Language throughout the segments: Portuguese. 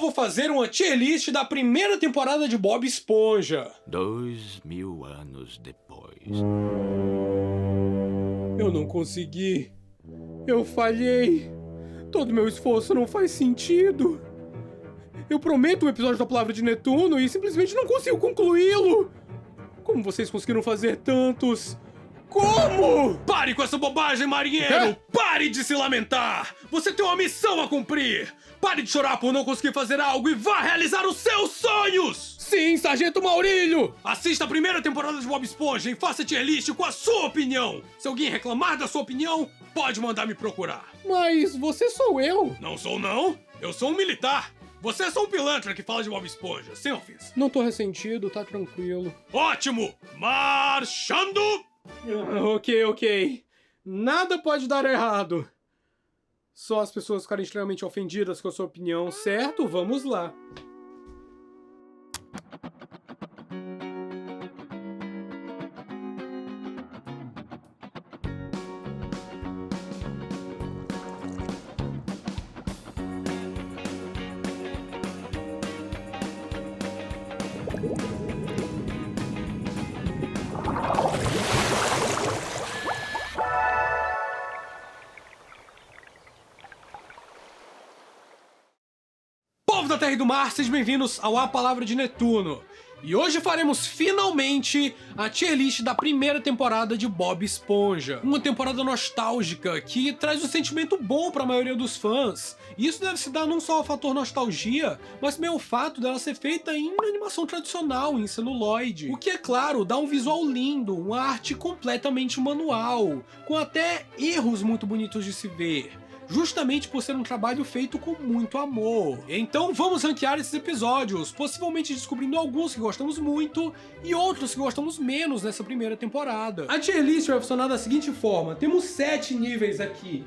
vou fazer uma tier list da primeira temporada de Bob Esponja. 2000 anos depois. Eu não consegui. Eu falhei. Todo meu esforço não faz sentido. Eu prometo um episódio da Palavra de Netuno e simplesmente não consigo concluí-lo. Como vocês conseguiram fazer tantos? Como? Pare com essa bobagem, marinheiro! Pare de se lamentar! Você tem uma missão a cumprir! Pare de chorar por não conseguir fazer algo e vá realizar os seus sonhos! Sim, Sargento Maurílio! Assista a primeira temporada de Bob Esponja e faça tier list com a sua opinião! Se alguém reclamar da sua opinião, pode mandar me procurar. Mas você sou eu! Não sou não! Eu sou um militar! Você é só um pilantra que fala de Bob Esponja, sem ofensa. Não tô ressentido, tá tranquilo. Ótimo! Marchando! Ok. Nada pode dar errado. Só as pessoas ficarem extremamente ofendidas com a sua opinião, certo? Vamos lá. Povo da Terra e do Mar, sejam bem-vindos ao A Palavra de Netuno. E hoje faremos finalmente a tier list da primeira temporada de Bob Esponja. Uma temporada nostálgica que traz um sentimento bom para a maioria dos fãs. E isso deve se dar não só ao fator nostalgia, mas também ao fato dela ser feita em animação tradicional, em celuloide. O que, é claro, dá um visual lindo, uma arte completamente manual, com até erros muito bonitos de se ver. Justamente por ser um trabalho feito com muito amor. Então vamos ranquear esses episódios, possivelmente descobrindo alguns que gostamos muito e outros que gostamos menos nessa primeira temporada. A tier list vai funcionar da seguinte forma: temos 7 níveis aqui.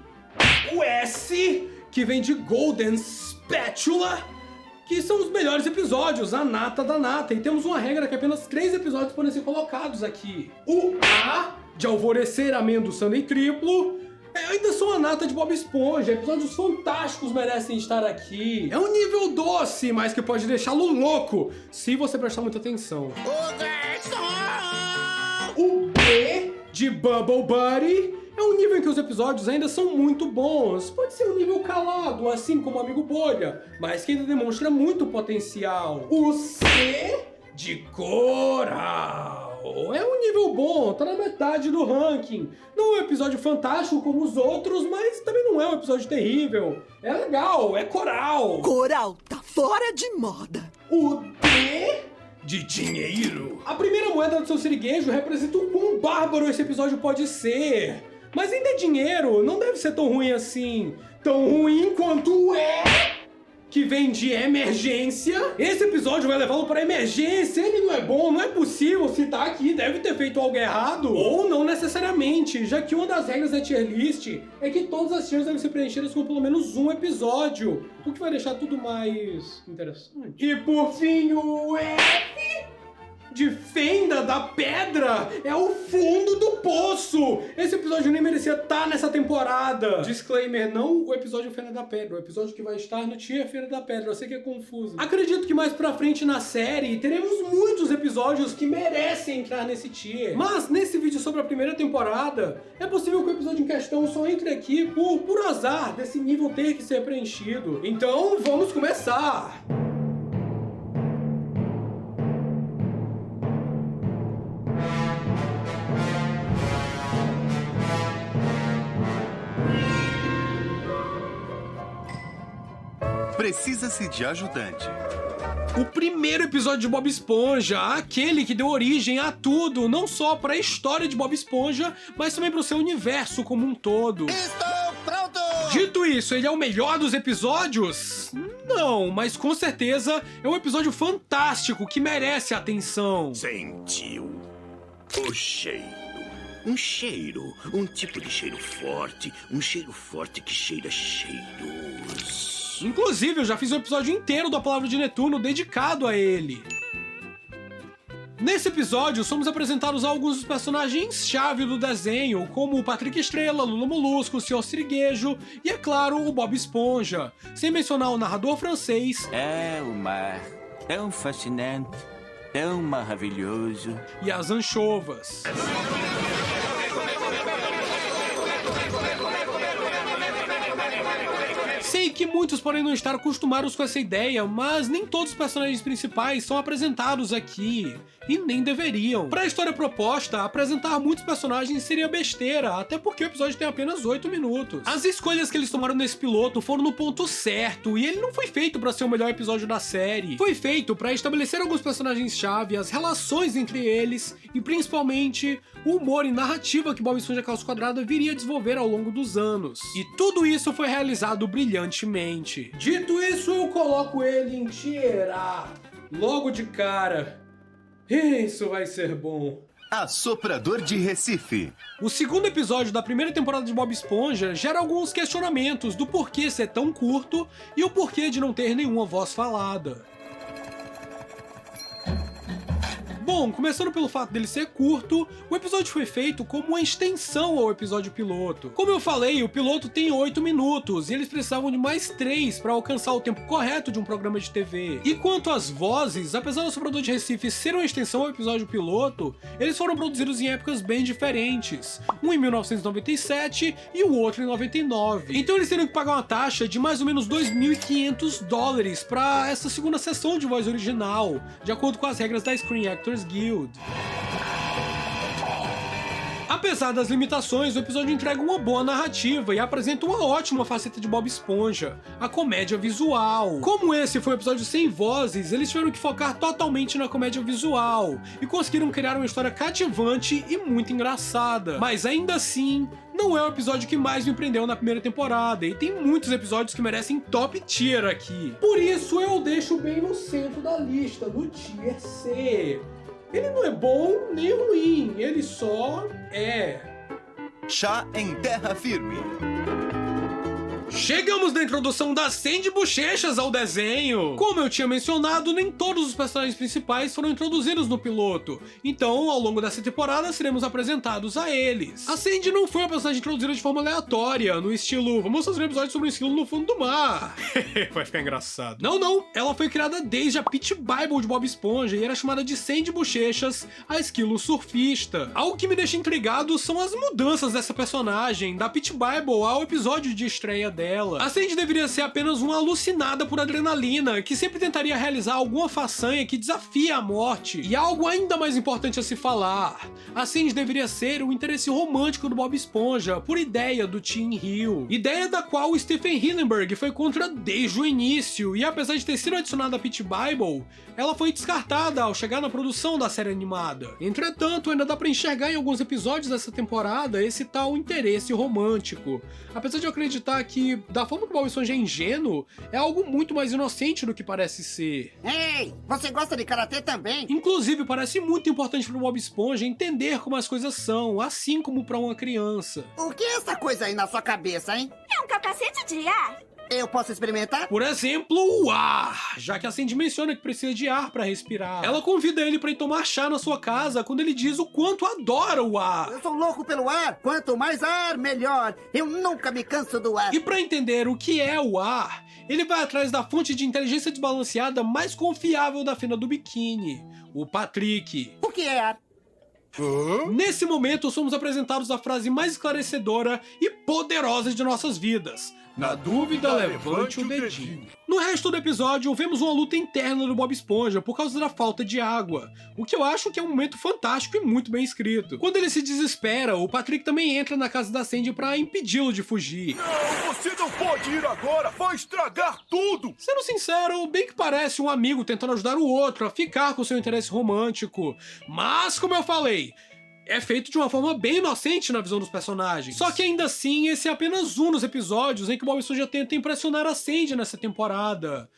O S, que vem de Golden Spatula, que são os melhores episódios, a nata da nata. E temos uma regra que apenas 3 episódios podem ser colocados aqui. O A, de Alvorecer, Amendo, Sunday Triplo. Ainda sou a nata de Bob Esponja, episódios fantásticos merecem estar aqui. É um nível doce, mas que pode deixá-lo louco, se você prestar muita atenção. O B, de Bubble Buddy, é um nível em que os episódios ainda são muito bons. Pode ser um nível calado, assim como o Amigo Bolha, mas que ainda demonstra muito potencial. O C, de Coral. É um nível bom, tá na metade do ranking. Não é um episódio fantástico como os outros, mas também não é um episódio terrível. É legal, é coral. Coral tá fora de moda. O D, de Dinheiro. A primeira moeda do seu siriguejo representa o quão bárbaro esse episódio pode ser. Mas ainda é dinheiro, não deve ser tão ruim assim. Tão ruim quanto o E, que vem de emergência. Esse episódio vai levá-lo para emergência. Ele não é bom, não é possível. Se tá aqui, deve ter feito algo errado. Ou não necessariamente, já que uma das regras da tier list é que todas as tiers devem ser preenchidas com pelo menos um episódio, o que vai deixar tudo mais interessante. E por fim, o F, de Fenda da Pedra, é o fundo do poço. Esse episódio nem merecia estar nessa temporada. Disclaimer, não o episódio Fenda da Pedra, o episódio que vai estar no tier Fenda da Pedra. Eu sei que é confuso. Acredito que mais pra frente na série teremos muitos episódios que merecem entrar nesse tier. Mas nesse vídeo sobre a primeira temporada, é possível que o episódio em questão só entre aqui por azar desse nível ter que ser preenchido. Então vamos começar. Precisa-se de ajudante. O primeiro episódio de Bob Esponja, aquele que deu origem a tudo, não só para a história de Bob Esponja, mas também para o seu universo como um todo. Estou pronto! Dito isso, ele é o melhor dos episódios? Não, mas com certeza é um episódio fantástico que merece atenção. Sentiu o cheiro. Um tipo de cheiro forte. Um cheiro forte que cheira cheiros. Inclusive, eu já fiz um episódio inteiro da Palavra de Netuno dedicado a ele. Nesse episódio, somos apresentados a alguns dos personagens-chave do desenho, como o Patrick Estrela, Lula Molusco, o Sr. Siriguejo e, é claro, o Bob Esponja, sem mencionar o narrador francês. É o mar, tão fascinante, tão maravilhoso. E as anchovas. Sei que muitos podem não estar acostumados com essa ideia, mas nem todos os personagens principais são apresentados aqui, e nem deveriam. Para a história proposta, apresentar muitos personagens seria besteira, até porque o episódio tem apenas 8 minutos. As escolhas que eles tomaram nesse piloto foram no ponto certo, e ele não foi feito para ser o melhor episódio da série. Foi feito para estabelecer alguns personagens-chave, as relações entre eles, e principalmente o humor e narrativa que Bob Esponja Calça Quadrada viria a desenvolver ao longo dos anos. E tudo isso foi realizado brilhantemente. Dito isso, eu coloco ele em Tier A, logo de cara. Isso vai ser bom. Assoprador de Recife. O segundo episódio da primeira temporada de Bob Esponja gera alguns questionamentos do porquê ser tão curto e o porquê de não ter nenhuma voz falada. Bom, começando pelo fato dele ser curto, o episódio foi feito como uma extensão ao episódio piloto. Como eu falei, o piloto tem 8 minutos e eles precisavam de mais 3 para alcançar o tempo correto de um programa de TV. E quanto às vozes, apesar do Assoprador de Recife ser uma extensão ao episódio piloto, eles foram produzidos em épocas bem diferentes, um em 1997 e o outro em 99. Então eles teriam que pagar uma taxa de mais ou menos $2.500 para essa segunda sessão de voz original, de acordo com as regras da Screen Actors Guild. Apesar das limitações, o episódio entrega uma boa narrativa e apresenta uma ótima faceta de Bob Esponja, a comédia visual. Como esse foi um episódio sem vozes, eles tiveram que focar totalmente na comédia visual e conseguiram criar uma história cativante e muito engraçada. Mas ainda assim, não é o episódio que mais me prendeu na primeira temporada, e tem muitos episódios que merecem top tier aqui. Por isso eu deixo bem no centro da lista, no tier C. Ele não é bom nem ruim, ele só é. Chá em terra firme. Chegamos na introdução da Sandy Bochechas ao desenho! Como eu tinha mencionado, nem todos os personagens principais foram introduzidos no piloto, então ao longo dessa temporada seremos apresentados a eles. A Sandy não foi uma personagem introduzida de forma aleatória, no estilo vamos fazer um episódio sobre um esquilo no fundo do mar. Vai ficar engraçado. Não, ela foi criada desde a Pit Bible de Bob Esponja e era chamada de Sandy Bochechas, a esquilo surfista. Algo que me deixa intrigado são as mudanças dessa personagem, da Pit Bible ao episódio de estreia dela. A Sandy deveria ser apenas uma alucinada por adrenalina, que sempre tentaria realizar alguma façanha que desafia a morte. E algo ainda mais importante a se falar, a Sandy deveria ser o interesse romântico do Bob Esponja, por ideia do Tim Hill. Ideia da qual o Stephen Hillenburg foi contra desde o início, e apesar de ter sido adicionada à Pit Bible, ela foi descartada ao chegar na produção da série animada. Entretanto, ainda dá pra enxergar em alguns episódios dessa temporada esse tal interesse romântico. Apesar de eu acreditar que, da forma que o Bob Esponja é ingênuo, é algo muito mais inocente do que parece ser. Ei, você gosta de karatê também? Inclusive, parece muito importante pro Bob Esponja entender como as coisas são, assim como pra uma criança. O que é essa coisa aí na sua cabeça, hein? É um capacete de ar. Eu posso experimentar? Por exemplo, o ar, já que a Sandy menciona que precisa de ar pra respirar. Ela convida ele pra ir tomar chá na sua casa quando ele diz o quanto adora o ar. Eu sou louco pelo ar. Quanto mais ar, melhor. Eu nunca me canso do ar. E pra entender o que é o ar, ele vai atrás da fonte de inteligência desbalanceada mais confiável da fenda do biquíni, o Patrick. O que é ar? Nesse momento, somos apresentados à frase mais esclarecedora e poderosa de nossas vidas. Na dúvida, levante o dedinho. No resto do episódio, vemos uma luta interna do Bob Esponja por causa da falta de água, o que eu acho que é um momento fantástico e muito bem escrito. Quando ele se desespera, o Patrick também entra na casa da Sandy pra impedi-lo de fugir. Não, você não pode ir agora, vai estragar tudo! Sendo sincero, bem que parece um amigo tentando ajudar o outro a ficar com seu interesse romântico. Mas, como eu falei, é feito de uma forma bem inocente na visão dos personagens. Só que ainda assim, esse é apenas um dos episódios em que o Bob Esponja tenta impressionar a Sandy nessa temporada.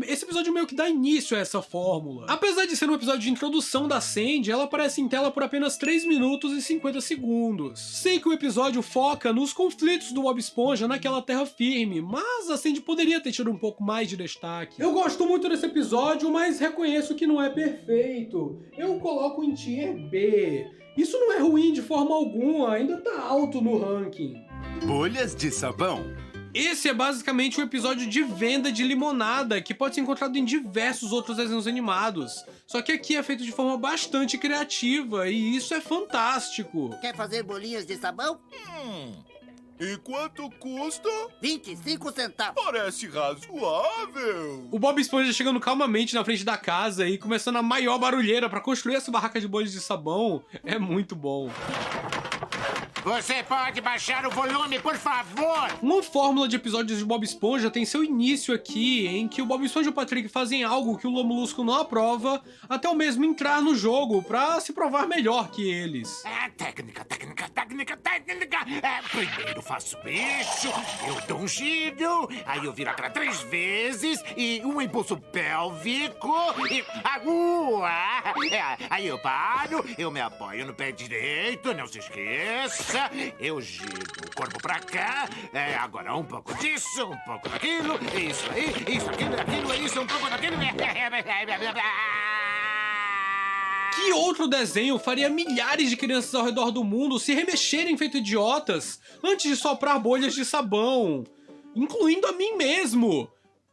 Esse episódio meio que dá início a essa fórmula. Apesar de ser um episódio de introdução da Sandy, ela aparece em tela por apenas 3 minutos e 50 segundos. Sei que o episódio foca nos conflitos do Bob Esponja naquela terra firme, mas a Sandy poderia ter tido um pouco mais de destaque. Eu gosto muito desse episódio, mas reconheço que não é perfeito. Eu coloco em Tier B. Isso não é ruim de forma alguma, ainda tá alto no ranking. Bolhas de sabão. Esse é basicamente um episódio de venda de limonada que pode ser encontrado em diversos outros desenhos animados. Só que aqui é feito de forma bastante criativa e isso é fantástico. Quer fazer bolinhas de sabão? E quanto custa? 25 centavos. Parece razoável. O Bob Esponja chegando calmamente na frente da casa e começando a maior barulheira pra construir essa barraca de bolhas de sabão é muito bom. Você pode baixar o volume, por favor? Uma fórmula de episódios de Bob Esponja tem seu início aqui, em que o Bob Esponja e o Patrick fazem algo que o Lula Molusco não aprova, até o mesmo entrar no jogo pra se provar melhor que eles. Técnica. Primeiro faço isso, eu dou um giro, aí eu viro a cara 3 vezes, e um impulso pélvico, e... Aí eu paro, eu me apoio no pé direito, não se esqueça. Eu giro o corpo pra cá. Agora um pouco disso, um pouco daquilo. Isso aí, isso, aquilo, isso, um pouco daquilo. Que outro desenho faria milhares de crianças ao redor do mundo se remexerem feito idiotas antes de soprar bolhas de sabão? Incluindo a mim mesmo.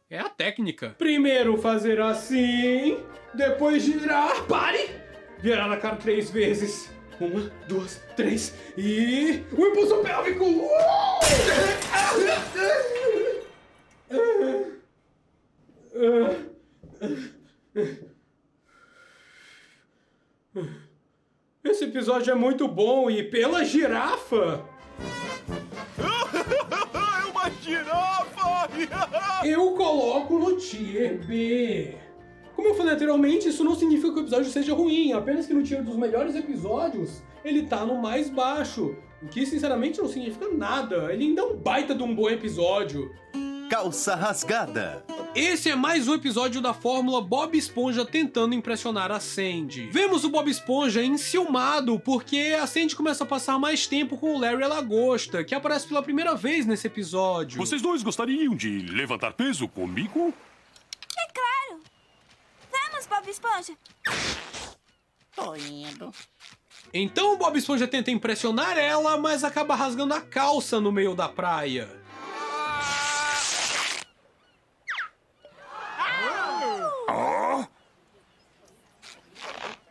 É a técnica. Primeiro fazer assim, depois girar, pare! Virar na cara 3 vezes. 1, 2, 3 e... o impulso pélvico! Esse episódio é muito bom e pela girafa! É uma girafa! Eu coloco no Tier B. Como eu falei anteriormente, isso não significa que o episódio seja ruim, apenas que no tier dos melhores episódios, ele tá no mais baixo. O que, sinceramente, não significa nada. Ele ainda é um baita de um bom episódio. Calça rasgada. Esse é mais um episódio da fórmula Bob Esponja tentando impressionar a Sandy. Vemos o Bob Esponja enciumado porque a Sandy começa a passar mais tempo com o Larry a Lagosta, que aparece pela primeira vez nesse episódio. Vocês dois gostariam de levantar peso comigo? É claro. Vamos, Bob Esponja. Tô indo. Então o Bob Esponja tenta impressionar ela, mas acaba rasgando a calça no meio da praia.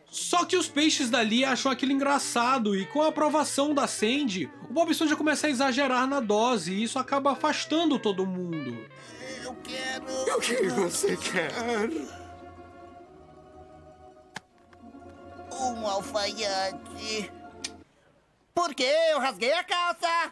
Só que os peixes dali acham aquilo engraçado e com a aprovação da Sandy, o Bob Esponja começa a exagerar na dose e isso acaba afastando todo mundo. Eu quero... O que você quer? Um alfaiate. Por quê? Eu rasguei a calça.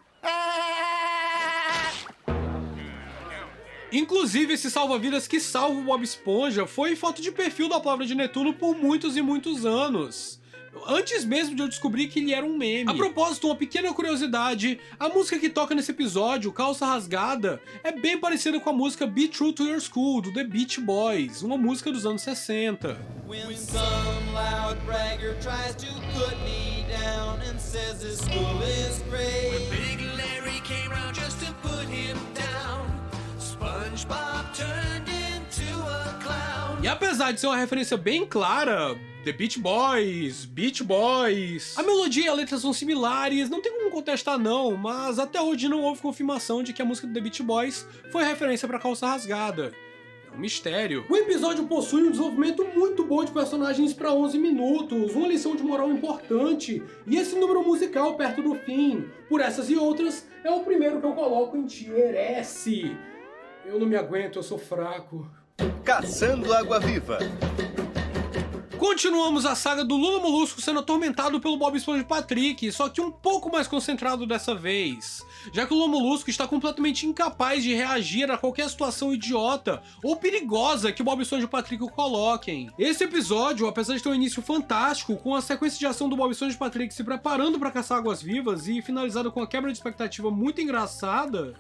Inclusive, esse salva-vidas que salva o Bob Esponja foi foto de perfil da Palavra de Netuno por muitos e muitos anos. Antes mesmo de eu descobrir que ele era um meme. A propósito, uma pequena curiosidade, a música que toca nesse episódio, Calça Rasgada, é bem parecida com a música Be True to Your School, do The Beach Boys, uma música dos anos 60. When some loud bragger tries to put me down and says his school is great. When Big Larry came round just to put him down, SpongeBob turned into a clown. E apesar de ser uma referência bem clara, The Beach Boys, Beach Boys, a melodia e a letra são similares, não tem como contestar não, mas até hoje não houve confirmação de que a música do The Beach Boys foi referência pra Calça Rasgada. É um mistério. O episódio possui um desenvolvimento muito bom de personagens para 11 minutos, uma lição de moral importante e esse número musical perto do fim. Por essas e outras, é o primeiro que eu coloco em Tier S. Eu não me aguento, eu sou fraco. Caçando água-viva. Continuamos a saga do Lula Molusco sendo atormentado pelo Bob Esponja e Patrick, só que um pouco mais concentrado dessa vez, já que o Lula Molusco está completamente incapaz de reagir a qualquer situação idiota ou perigosa que o Bob Esponja e o Patrick o coloquem. Esse episódio, apesar de ter um início fantástico, com a sequência de ação do Bob Esponja e Patrick se preparando para caçar águas-vivas e finalizado com a quebra de expectativa muito engraçada,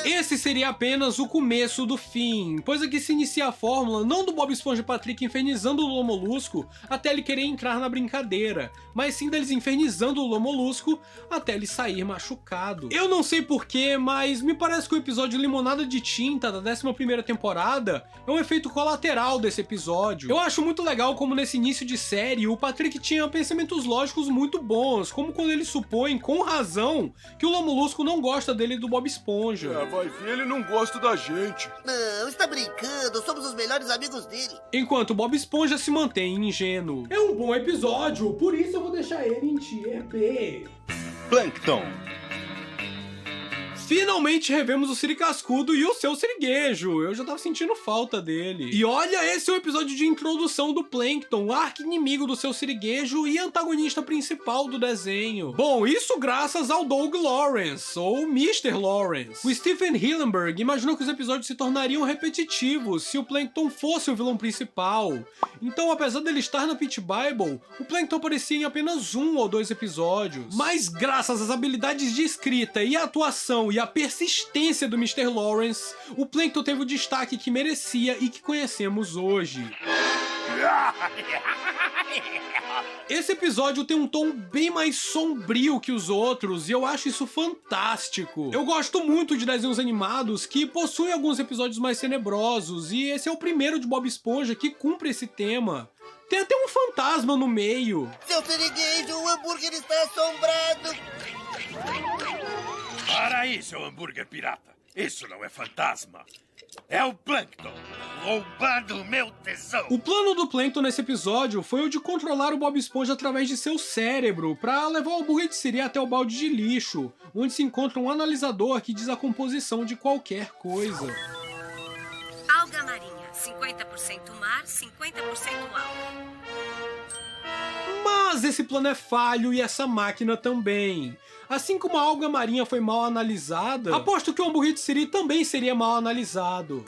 esse seria apenas o começo do fim, pois aqui se inicia a fórmula não do Bob Esponja e Patrick infernizando o Lula Molusco até ele querer entrar na brincadeira, mas sim deles infernizando o Lula Molusco até ele sair machucado. Eu não sei porquê, mas me parece que o episódio Limonada de Tinta da 11ª temporada é um efeito colateral desse episódio. Eu acho muito legal como nesse início de série o Patrick tinha pensamentos lógicos muito bons, como quando ele supõe, com razão, que o Lula Molusco não gosta dele e do Bob Esponja. Vai ver, ele não gosta da gente. Não, está brincando, somos os melhores amigos dele. Enquanto o Bob Esponja se mantém ingênuo. É um bom episódio, por isso eu vou deixar ele em Tier B. Plankton. Finalmente revemos o Siri Cascudo e o seu siriguejo. Eu já tava sentindo falta dele. E olha, esse é o episódio de introdução do Plankton, arqui-inimigo do seu siriguejo e antagonista principal do desenho. Bom, isso graças ao Doug Lawrence, ou Mr. Lawrence. O Stephen Hillenburg imaginou que os episódios se tornariam repetitivos se o Plankton fosse o vilão principal. Então, apesar dele estar na Pit Bible, o Plankton aparecia em apenas 1 ou 2 episódios. Mas graças às habilidades de escrita e atuação e a persistência do Mr. Lawrence, o Plankton teve o destaque que merecia e que conhecemos hoje. Esse episódio tem um tom bem mais sombrio que os outros e eu acho isso fantástico. Eu gosto muito de desenhos animados que possuem alguns episódios mais tenebrosos e esse é o primeiro de Bob Esponja que cumpre esse tema. Tem até um fantasma no meio. Seu siriguejo, o hambúrguer está assombrado. Para aí, seu hambúrguer pirata. Isso não é fantasma. É o Plankton, roubando o meu tesouro. O plano do Plankton nesse episódio foi o de controlar o Bob Esponja através de seu cérebro, para levar o hambúrguer de Siri até o balde de lixo, onde se encontra um analisador que diz a composição de qualquer coisa. Alga marinha, 50% mar, 50% alga. Mas esse plano é falho e essa máquina também. Assim como a alga marinha foi mal analisada, aposto que o hambúrguer de Siri também seria mal analisado.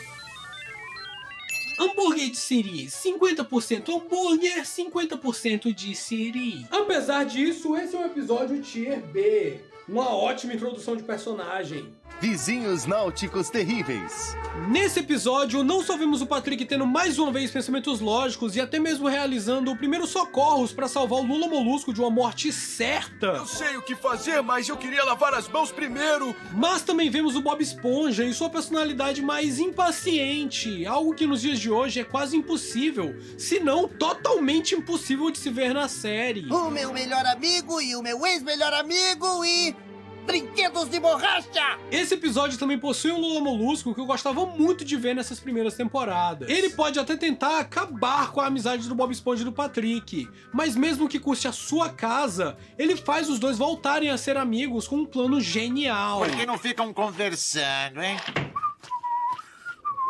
Hambúrguer de Siri, 50% hambúrguer, 50% de Siri. Apesar disso, esse é um episódio Tier B. Uma ótima introdução de personagem. Vizinhos náuticos terríveis. Nesse episódio, não só vimos o Patrick tendo mais uma vez pensamentos lógicos e até mesmo realizando o primeiro socorros para salvar o Lula Molusco de uma morte certa. Eu sei o que fazer, mas eu queria lavar as mãos primeiro. Mas também vemos o Bob Esponja e sua personalidade mais impaciente, algo que nos dias de hoje é quase impossível, se não totalmente impossível de se ver na série. O meu melhor amigo e o meu ex-melhor amigo e... brinquedos de borracha! Esse episódio também possui um Lula Molusco que eu gostava muito de ver nessas primeiras temporadas. Ele pode até tentar acabar com a amizade do Bob Esponja e do Patrick, mas mesmo que custe a sua casa, ele faz os dois voltarem a ser amigos com um plano genial. Por que não ficam conversando, hein?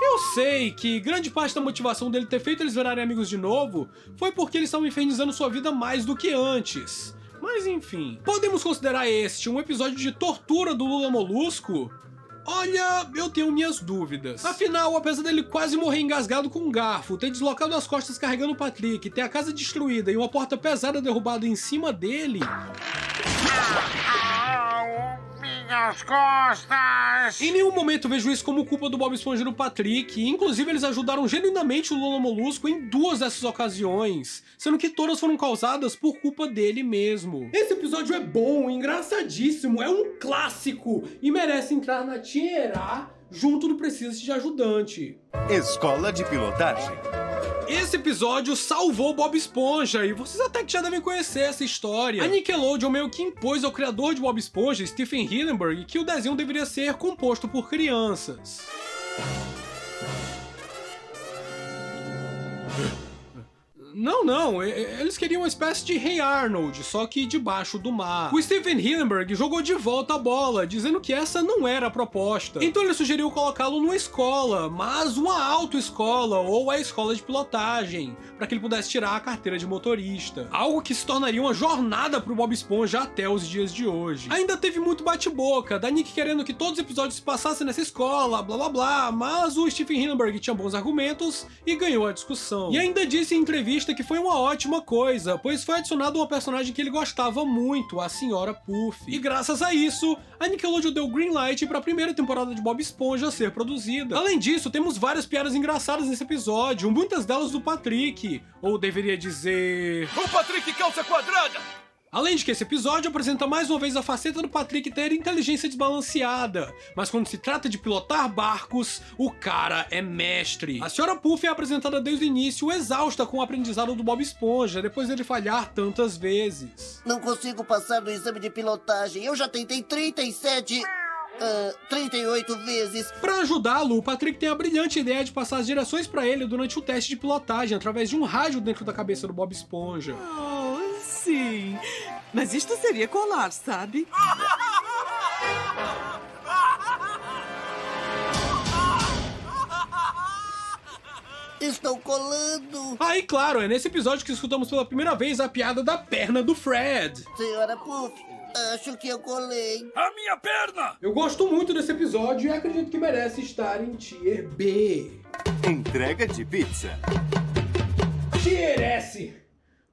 Eu sei que grande parte da motivação dele ter feito eles virarem amigos de novo foi porque eles estavam infernizando sua vida mais do que antes. Mas enfim, podemos considerar este um episódio de tortura do Lula Molusco? Olha, eu tenho minhas dúvidas. Afinal, apesar dele quase morrer engasgado com um garfo, ter deslocado as costas carregando o Patrick, ter a casa destruída e uma porta pesada derrubada em cima dele... Minhas costas! Em nenhum momento vejo isso como culpa do Bob Esponja e do Patrick, inclusive eles ajudaram genuinamente o Lula Molusco em 2 dessas ocasiões, sendo que todas foram causadas por culpa dele mesmo. Esse episódio é bom, engraçadíssimo, é um clássico e merece entrar na Tier A junto do Precisa de Ajudante. Escola de pilotagem. Esse episódio salvou Bob Esponja, e vocês até que já devem conhecer essa história. A Nickelodeon meio que impôs ao criador de Bob Esponja, Stephen Hillenburg, que o desenho deveria ser composto por crianças. Não, eles queriam uma espécie de Hey Arnold, só que debaixo do mar. O Steven Hillenburg jogou de volta a bola, dizendo que essa não era a proposta. Então ele sugeriu colocá-lo numa escola, mas uma autoescola ou a escola de pilotagem, para que ele pudesse tirar a carteira de motorista. Algo que se tornaria uma jornada pro Bob Esponja até os dias de hoje. Ainda teve muito bate-boca, da Nick querendo que todos os episódios se passassem nessa escola, blá blá blá, mas o Steven Hillenburg tinha bons argumentos e ganhou a discussão. E ainda disse em entrevista que foi uma ótima coisa, pois foi adicionado uma personagem que ele gostava muito, a Senhora Puff. E graças a isso, a Nickelodeon deu green light para a primeira temporada de Bob Esponja ser produzida. Além disso, temos várias piadas engraçadas nesse episódio, muitas delas do Patrick, ou deveria dizer... O Patrick calça quadrada! Além de que esse episódio apresenta mais uma vez a faceta do Patrick ter inteligência desbalanceada, mas quando se trata de pilotar barcos, o cara é mestre. A Senhora Puff é apresentada desde o início exausta com o aprendizado do Bob Esponja, depois dele falhar tantas vezes. Não consigo passar no exame de pilotagem. Eu já tentei 38 vezes. Pra ajudá-lo, o Patrick tem a brilhante ideia de passar as direções pra ele durante o teste de pilotagem, através de um rádio dentro da cabeça do Bob Esponja. Oh, sim. Mas isto seria colar, sabe? Estou colando. Ah, e claro, é nesse episódio que escutamos pela primeira vez a piada da perna do Fred. Senhora Puff, acho que eu colei. A minha perna! Eu gosto muito desse episódio e acredito que merece estar em Tier B. Entrega de pizza. Tier S.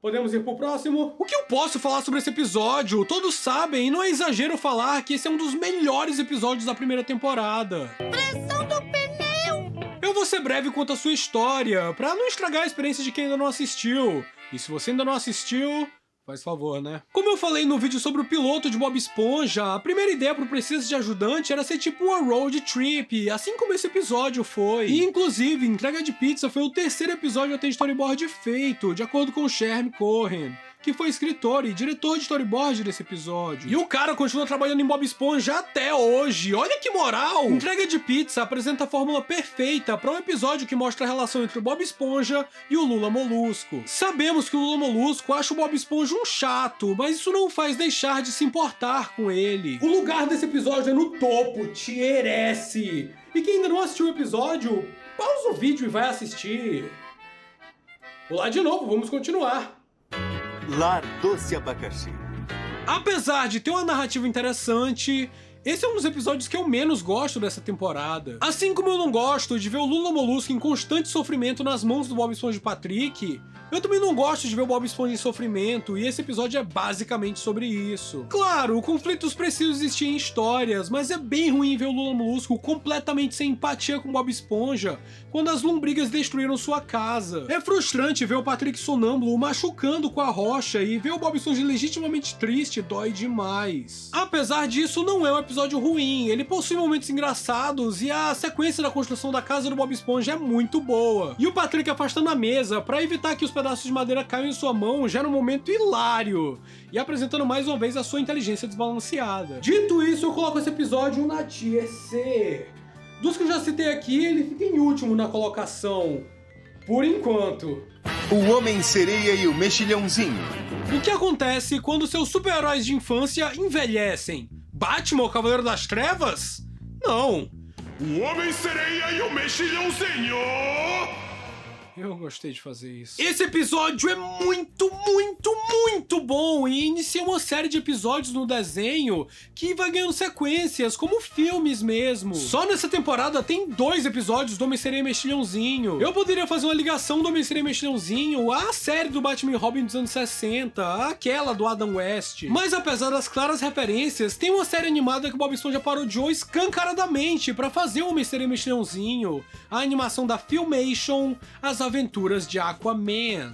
Podemos ir pro próximo? O que eu posso falar sobre esse episódio? Todos sabem, e não é exagero falar que esse é um dos melhores episódios da primeira temporada. Pressão do pneu! Eu vou ser breve quanto à sua história, pra não estragar a experiência de quem ainda não assistiu. E se você ainda não assistiu... faz favor, né? Como eu falei no vídeo sobre o piloto de Bob Esponja, a primeira ideia pro Precisa de Ajudante era ser tipo uma road trip, assim como esse episódio foi. E inclusive, Entrega de Pizza foi o terceiro episódio a ter storyboard feito, de acordo com o Sherm Cohen, que foi escritor e diretor de storyboard desse episódio. E o cara continua trabalhando em Bob Esponja até hoje. Olha que moral! Entrega de Pizza apresenta a fórmula perfeita para um episódio que mostra a relação entre o Bob Esponja e o Lula Molusco. Sabemos que o Lula Molusco acha o Bob Esponja um chato, mas isso não faz deixar de se importar com ele. O lugar desse episódio é no topo, Tier S. E quem ainda não assistiu o episódio, pausa o vídeo e vai assistir. Olá de novo, vamos continuar. Lar Doce Abacaxi. Apesar de ter uma narrativa interessante, esse é um dos episódios que eu menos gosto dessa temporada. Assim como eu não gosto de ver o Lula Molusco em constante sofrimento nas mãos do Bob Esponja e Patrick, eu também não gosto de ver o Bob Esponja em sofrimento, e esse episódio é basicamente sobre isso. Claro, conflitos precisam existir em histórias, mas é bem ruim ver o Lula Molusco completamente sem empatia com o Bob Esponja quando as lombrigas destruíram sua casa. É frustrante ver o Patrick sonâmbulo machucando com a rocha, e ver o Bob Esponja legitimamente triste dói demais. Apesar disso, não é um episódio ruim, ele possui momentos engraçados e a sequência da construção da casa do Bob Esponja é muito boa. E o Patrick afastando a mesa para evitar que os pedaços de madeira caiam em sua mão gera um momento hilário, e apresentando mais uma vez a sua inteligência desbalanceada. Dito isso, eu coloco esse episódio na Tier C. Dos que eu já citei aqui, ele fica em último na colocação, por enquanto. O Homem-Sereia e o Mexilhãozinho. O que acontece quando seus super-heróis de infância envelhecem? Batman, o Cavaleiro das Trevas? Não. O Homem-Sereia e o Mexilhãozinho! Eu gostei de fazer isso. Esse episódio é muito, muito, muito bom e inicia uma série de episódios no desenho que vai ganhando sequências, como filmes mesmo. Só nessa temporada tem 2 episódios do Homem-Sereia e Mexilhãozinho. Eu poderia fazer uma ligação do Homem-Sereia e Mexilhãozinho à série do Batman e Robin dos anos 60, aquela do Adam West. Mas apesar das claras referências, tem uma série animada que o Bob Esponja parodiou escancaradamente pra fazer o Homem-Sereia e Mexilhãozinho, a animação da Filmation, as aventuras de Aquaman.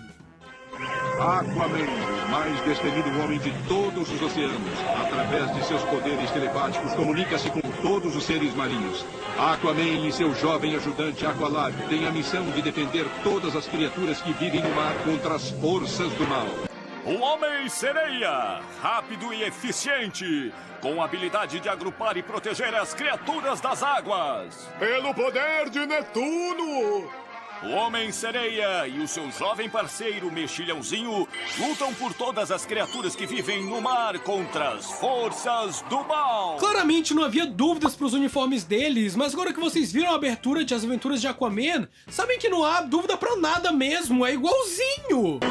Aquaman, o mais destemido homem de todos os oceanos. Através de seus poderes telepáticos, comunica-se com todos os seres marinhos. Aquaman e seu jovem ajudante Aqualad têm a missão de defender todas as criaturas que vivem no mar contra as forças do mal. O Homem-Sereia, rápido e eficiente, com a habilidade de agrupar e proteger as criaturas das águas. Pelo poder de Netuno! O Homem-Sereia e o seu jovem parceiro Mexilhãozinho lutam por todas as criaturas que vivem no mar contra as forças do mal. Claramente não havia dúvidas pros uniformes deles, mas agora que vocês viram a abertura de As Aventuras de Aquaman, sabem que não há dúvida pra nada mesmo, é igualzinho!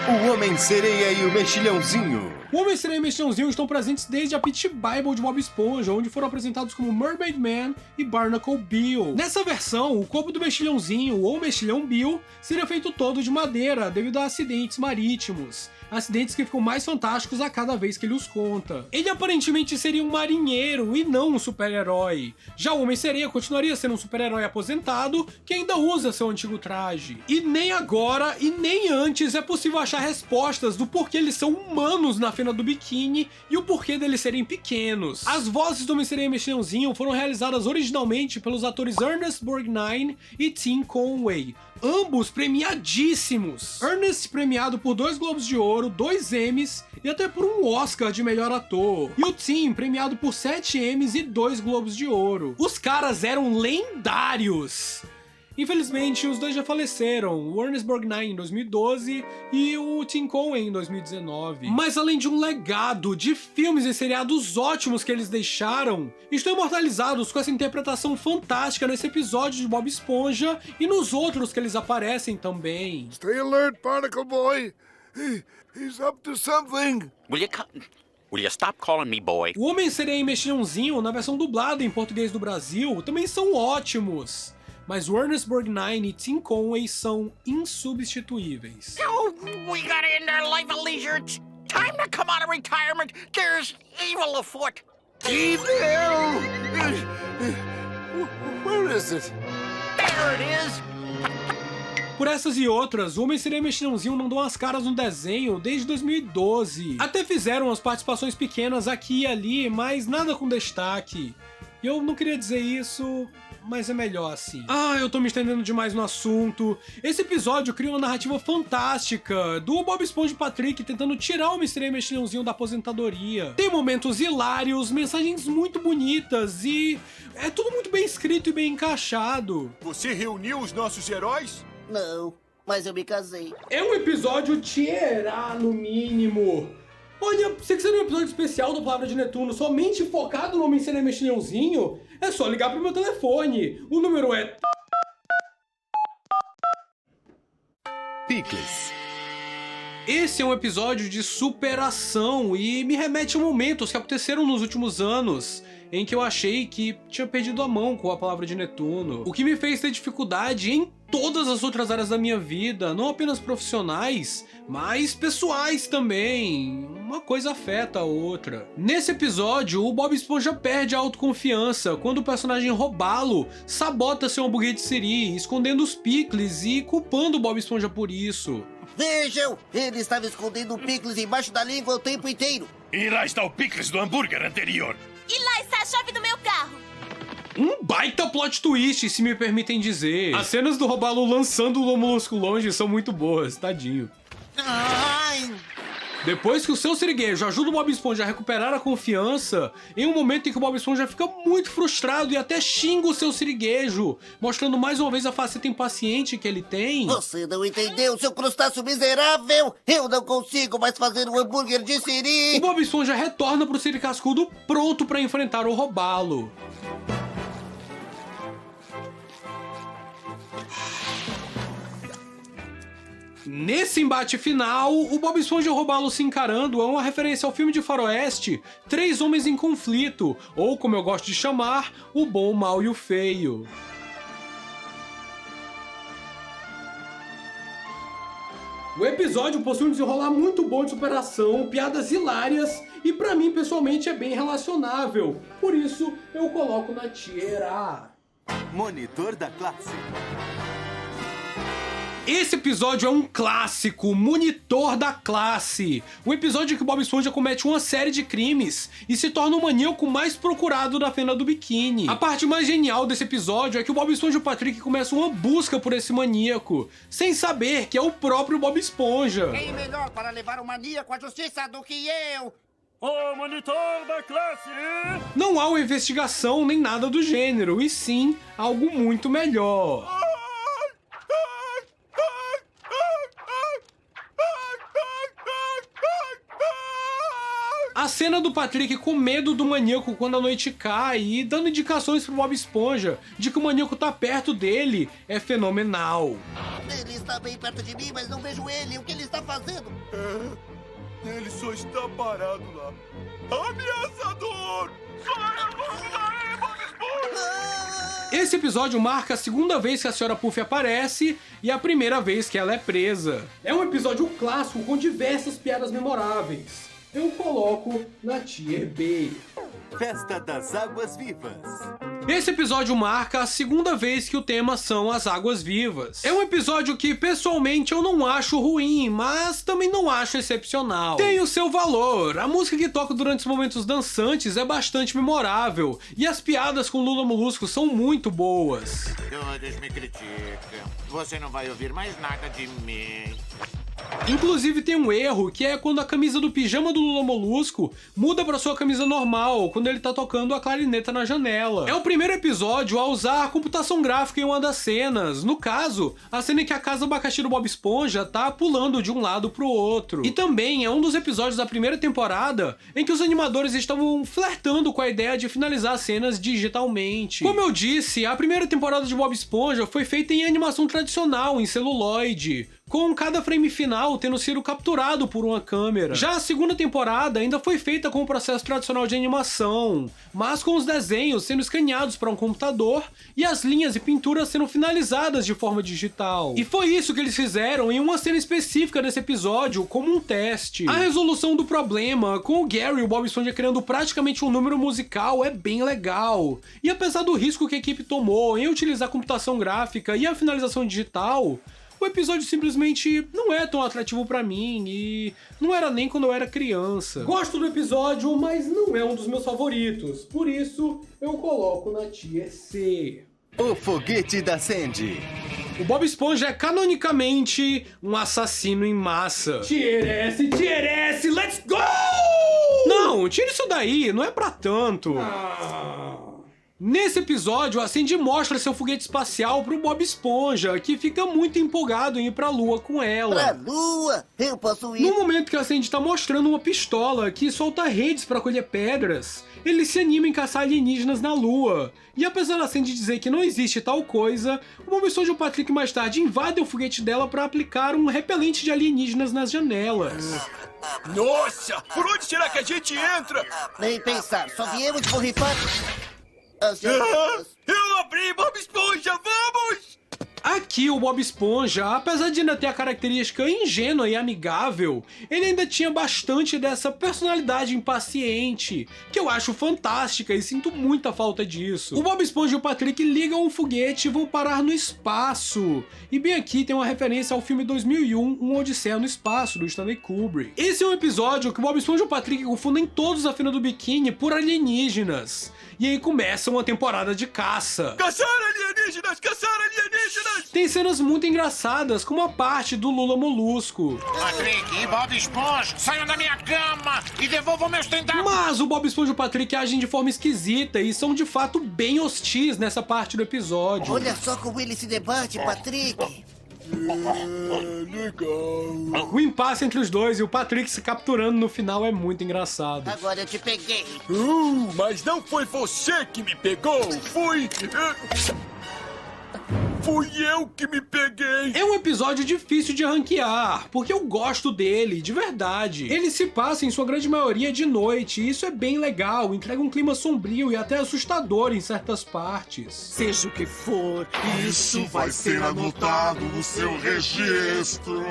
O Homem-Sereia e o Mexilhãozinho. O Homem-Sereia e o Mexilhãozinho estão presentes desde a Pit Bible de Bob Esponja, onde foram apresentados como Mermaid Man e Barnacle Bill. Nessa versão, o corpo do Mexilhãozinho, ou Mexilhão Bill, seria feito todo de madeira devido a acidentes marítimos. Acidentes que ficam mais fantásticos a cada vez que ele os conta. Ele aparentemente seria um marinheiro e não um super-herói. Já o Homem-Sereia continuaria sendo um super-herói aposentado que ainda usa seu antigo traje. E nem agora e nem antes é possível achar respostas do porquê eles são humanos na Fena do Biquíni e o porquê deles serem pequenos. As vozes do Homem-Sereia e Mexilhãozinho foram realizadas originalmente pelos atores Ernest Borgnine e Tim Conway, ambos premiadíssimos. Ernest premiado por 2 Globos de Ouro, 2 Emmys e até por um Oscar de melhor ator. E o Tim premiado por 7 Emmys e 2 Globos de Ouro. Os caras eram lendários. Infelizmente, os dois já faleceram, o Ernest Borgnine em 2012 e o Tim Conway em 2019. Mas além de um legado de filmes e seriados ótimos que eles deixaram, estão imortalizados com essa interpretação fantástica nesse episódio de Bob Esponja e nos outros que eles aparecem também. Stay alert, Barnacle Boy. He's up to something. Will you stop calling me boy? O Homem-Sereia e Mexilhãozinho, na versão dublada em português do Brasil, também são ótimos. Mas o Ernest Borgnine e Tim Conway são insubstituíveis. Oh, we gotta end our life of leisure. It's time to come out of retirement. There's evil afoot. Evil? Where is it? There it is. Por essas e outras, o Homem-Sereia e Mexilhãozinho não dão as caras no desenho desde 2012. Até fizeram as participações pequenas aqui e ali, mas nada com destaque. E eu não queria dizer isso, mas é melhor assim. Eu tô me estendendo demais no assunto. Esse episódio cria uma narrativa fantástica do Bob Esponja e Patrick tentando tirar o Homem-Sereia e Mexilhãozinho da aposentadoria. Tem momentos hilários, mensagens muito bonitas e é tudo muito bem escrito e bem encaixado. Você reuniu os nossos heróis? Não, mas eu me casei. É um episódio tier A, no mínimo. Olha, se quiser um episódio especial do Palavra de Netuno somente focado no Homem-Sereia e Mexilhãozinho, é só ligar pro meu telefone. O número é... Pickles. Esse é um episódio de superação e me remete a momentos que aconteceram nos últimos anos em que eu achei que tinha perdido a mão com a Palavra de Netuno. O que me fez ter dificuldade em todas as outras áreas da minha vida, não apenas profissionais, mas pessoais também. Uma coisa afeta a outra. Nesse episódio, o Bob Esponja perde a autoconfiança quando o personagem Robalo sabota seu hambúrguer de siri, escondendo os picles e culpando o Bob Esponja por isso. Vejam, ele estava escondendo o picles embaixo da língua o tempo inteiro. E lá está o picles do hambúrguer anterior. E lá está a chave do meu carro. Um baita plot twist, se me permitem dizer. As cenas do Robalo lançando o Lomolusco longe são muito boas, tadinho. Ai. Depois que o seu siriguejo ajuda o Bob Esponja a recuperar a confiança, em um momento em que o Bob Esponja fica muito frustrado e até xinga o seu siriguejo, mostrando mais uma vez a faceta impaciente que ele tem. Você não entendeu, seu crustáceo miserável! Eu não consigo mais fazer um hambúrguer de siri! O Bob Esponja retorna pro Siri Cascudo pronto pra enfrentar o Robalo. Nesse embate final, o Bob Esponja e o Robalo se encarando é uma referência ao filme de faroeste Três Homens em Conflito, ou como eu gosto de chamar, O Bom, o Mal e o Feio. O episódio possui um desenrolar muito bom de superação, piadas hilárias e pra mim pessoalmente é bem relacionável, por isso eu coloco na tier A. Monitor da classe. Esse episódio é um clássico, Monitor da Classe. O episódio em que o Bob Esponja comete uma série de crimes e se torna o maníaco mais procurado da Fena do Biquíni. A parte mais genial desse episódio é que o Bob Esponja e o Patrick começam uma busca por esse maníaco, sem saber que é o próprio Bob Esponja. Quem melhor para levar o maníaco à justiça do que eu? O monitor da classe! Não há uma investigação nem nada do gênero, e sim algo muito melhor. A cena do Patrick com medo do maníaco quando a noite cai e dando indicações pro Bob Esponja de que o maníaco tá perto dele é fenomenal. Ele está bem perto de mim, mas não vejo ele. O que ele está fazendo? Ele só está parado lá. Ameaçador! Esse episódio marca a segunda vez que a Sra. Puff aparece e a primeira vez que ela é presa. É um episódio clássico com diversas piadas memoráveis. Eu coloco na Tier B. Festa das Águas Vivas. Esse episódio marca a segunda vez que o tema são as águas vivas. É um episódio que, pessoalmente, eu não acho ruim, mas também não acho excepcional. Tem o seu valor. A música que toca durante os momentos dançantes é bastante memorável, e as piadas com Lula Molusco são muito boas. Todos me criticam. Você não vai ouvir mais nada de mim. Inclusive tem um erro, que é quando a camisa do pijama do Lula Molusco muda pra sua camisa normal, quando ele tá tocando a clarineta na janela. É o primeiro episódio a usar a computação gráfica em uma das cenas. No caso, a cena em que a casa abacaxi do Bob Esponja tá pulando de um lado pro outro. E também é um dos episódios da primeira temporada em que os animadores estavam flertando com a ideia de finalizar as cenas digitalmente. Como eu disse, a primeira temporada de Bob Esponja foi feita em animação tradicional, em celuloide, com cada frame final tendo sido capturado por uma câmera. Já a segunda temporada ainda foi feita com o processo tradicional de animação, mas com os desenhos sendo escaneados para um computador e as linhas e pinturas sendo finalizadas de forma digital. E foi isso que eles fizeram em uma cena específica desse episódio como um teste. A resolução do problema, com o Gary e o Bob Esponja criando praticamente um número musical, é bem legal. E apesar do risco que a equipe tomou em utilizar a computação gráfica e a finalização digital, o episódio simplesmente não é tão atrativo pra mim e não era nem quando eu era criança. Gosto do episódio, mas não é um dos meus favoritos, por isso eu coloco na Tier C. O Foguete da Sandy. O Bob Esponja é canonicamente um assassino em massa. Tier S, let's go! Não, tira isso daí, não é pra tanto. Nesse episódio, a Sandy mostra seu foguete espacial pro Bob Esponja, que fica muito empolgado em ir pra Lua com ela. Pra Lua? Eu posso ir? No momento que a Sandy tá mostrando uma pistola que solta redes pra colher pedras, ele se anima em caçar alienígenas na Lua. E apesar da Sandy dizer que não existe tal coisa, o Bob Esponja e o Patrick mais tarde invadem o foguete dela pra aplicar um repelente de alienígenas nas janelas. Nossa! Por onde será que a gente entra? Nem pensar, só viemos borrifar... Eu abri, Bob Esponja, vamos! Aqui o Bob Esponja, apesar de ainda ter a característica ingênua e amigável, ele ainda tinha bastante dessa personalidade impaciente, que eu acho fantástica e sinto muita falta disso. O Bob Esponja e o Patrick ligam um foguete e vão parar no espaço. E bem aqui tem uma referência ao filme 2001, Um Odisseia no Espaço, do Stanley Kubrick. Esse é um episódio que o Bob Esponja e o Patrick confundem todos a fina do biquíni por alienígenas. E aí começa uma temporada de caça. Caçar alienígenas! Caçar alienígenas! Tem cenas muito engraçadas, como a parte do Lula Molusco. Patrick e Bob Esponja, saiam da minha cama e devolvam meus tentáculos. Mas o Bob Esponja e o Patrick agem de forma esquisita e são de fato bem hostis nessa parte do episódio. Olha só como ele se debate, Patrick. Legal. O impasse entre os dois e o Patrick se capturando no final é muito engraçado. Agora eu te peguei. Mas não foi você que me pegou, fui eu que me peguei! É um episódio difícil de ranquear, porque eu gosto dele, de verdade. Ele se passa em sua grande maioria de noite, e isso é bem legal, entrega um clima sombrio e até assustador em certas partes. Seja o que for, isso vai ser anotado no seu registro!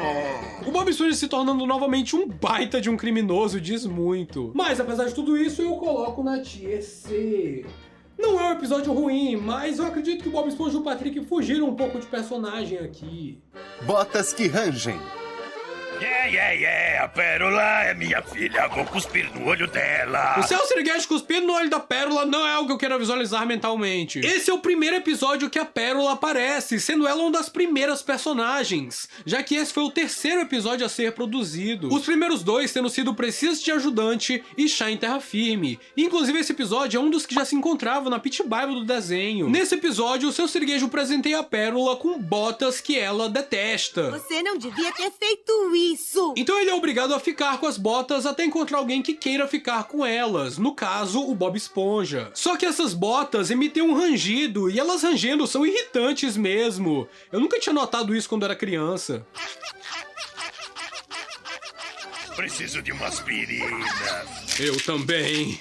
O Bob Esponja se tornando novamente um baita de um criminoso diz muito. Mas apesar de tudo isso, eu coloco na Tier C. Não é um episódio ruim, mas eu acredito que o Bob Esponja e o Patrick fugiram um pouco de personagem aqui. Botas que rangem. A Pérola é minha filha. Vou cuspir no olho dela. O seu siriguejo cuspindo no olho da Pérola não é algo que eu quero visualizar mentalmente. Esse é o primeiro episódio que a Pérola aparece, sendo ela uma das primeiras personagens, já que esse foi o terceiro episódio a ser produzido. Os primeiros dois tendo sido Precisa de Ajudante e Chá em Terra Firme. Inclusive esse episódio é um dos que já se encontrava na Pit Bible do desenho. Nesse episódio, o seu siriguejo presenteia a Pérola com botas que ela detesta. Você não devia ter feito isso! Então ele é obrigado a ficar com as botas até encontrar alguém que queira ficar com elas, no caso, o Bob Esponja. Só que essas botas emitem um rangido, e elas rangendo são irritantes mesmo. Eu nunca tinha notado isso quando era criança. Preciso de uma aspirina. Eu também.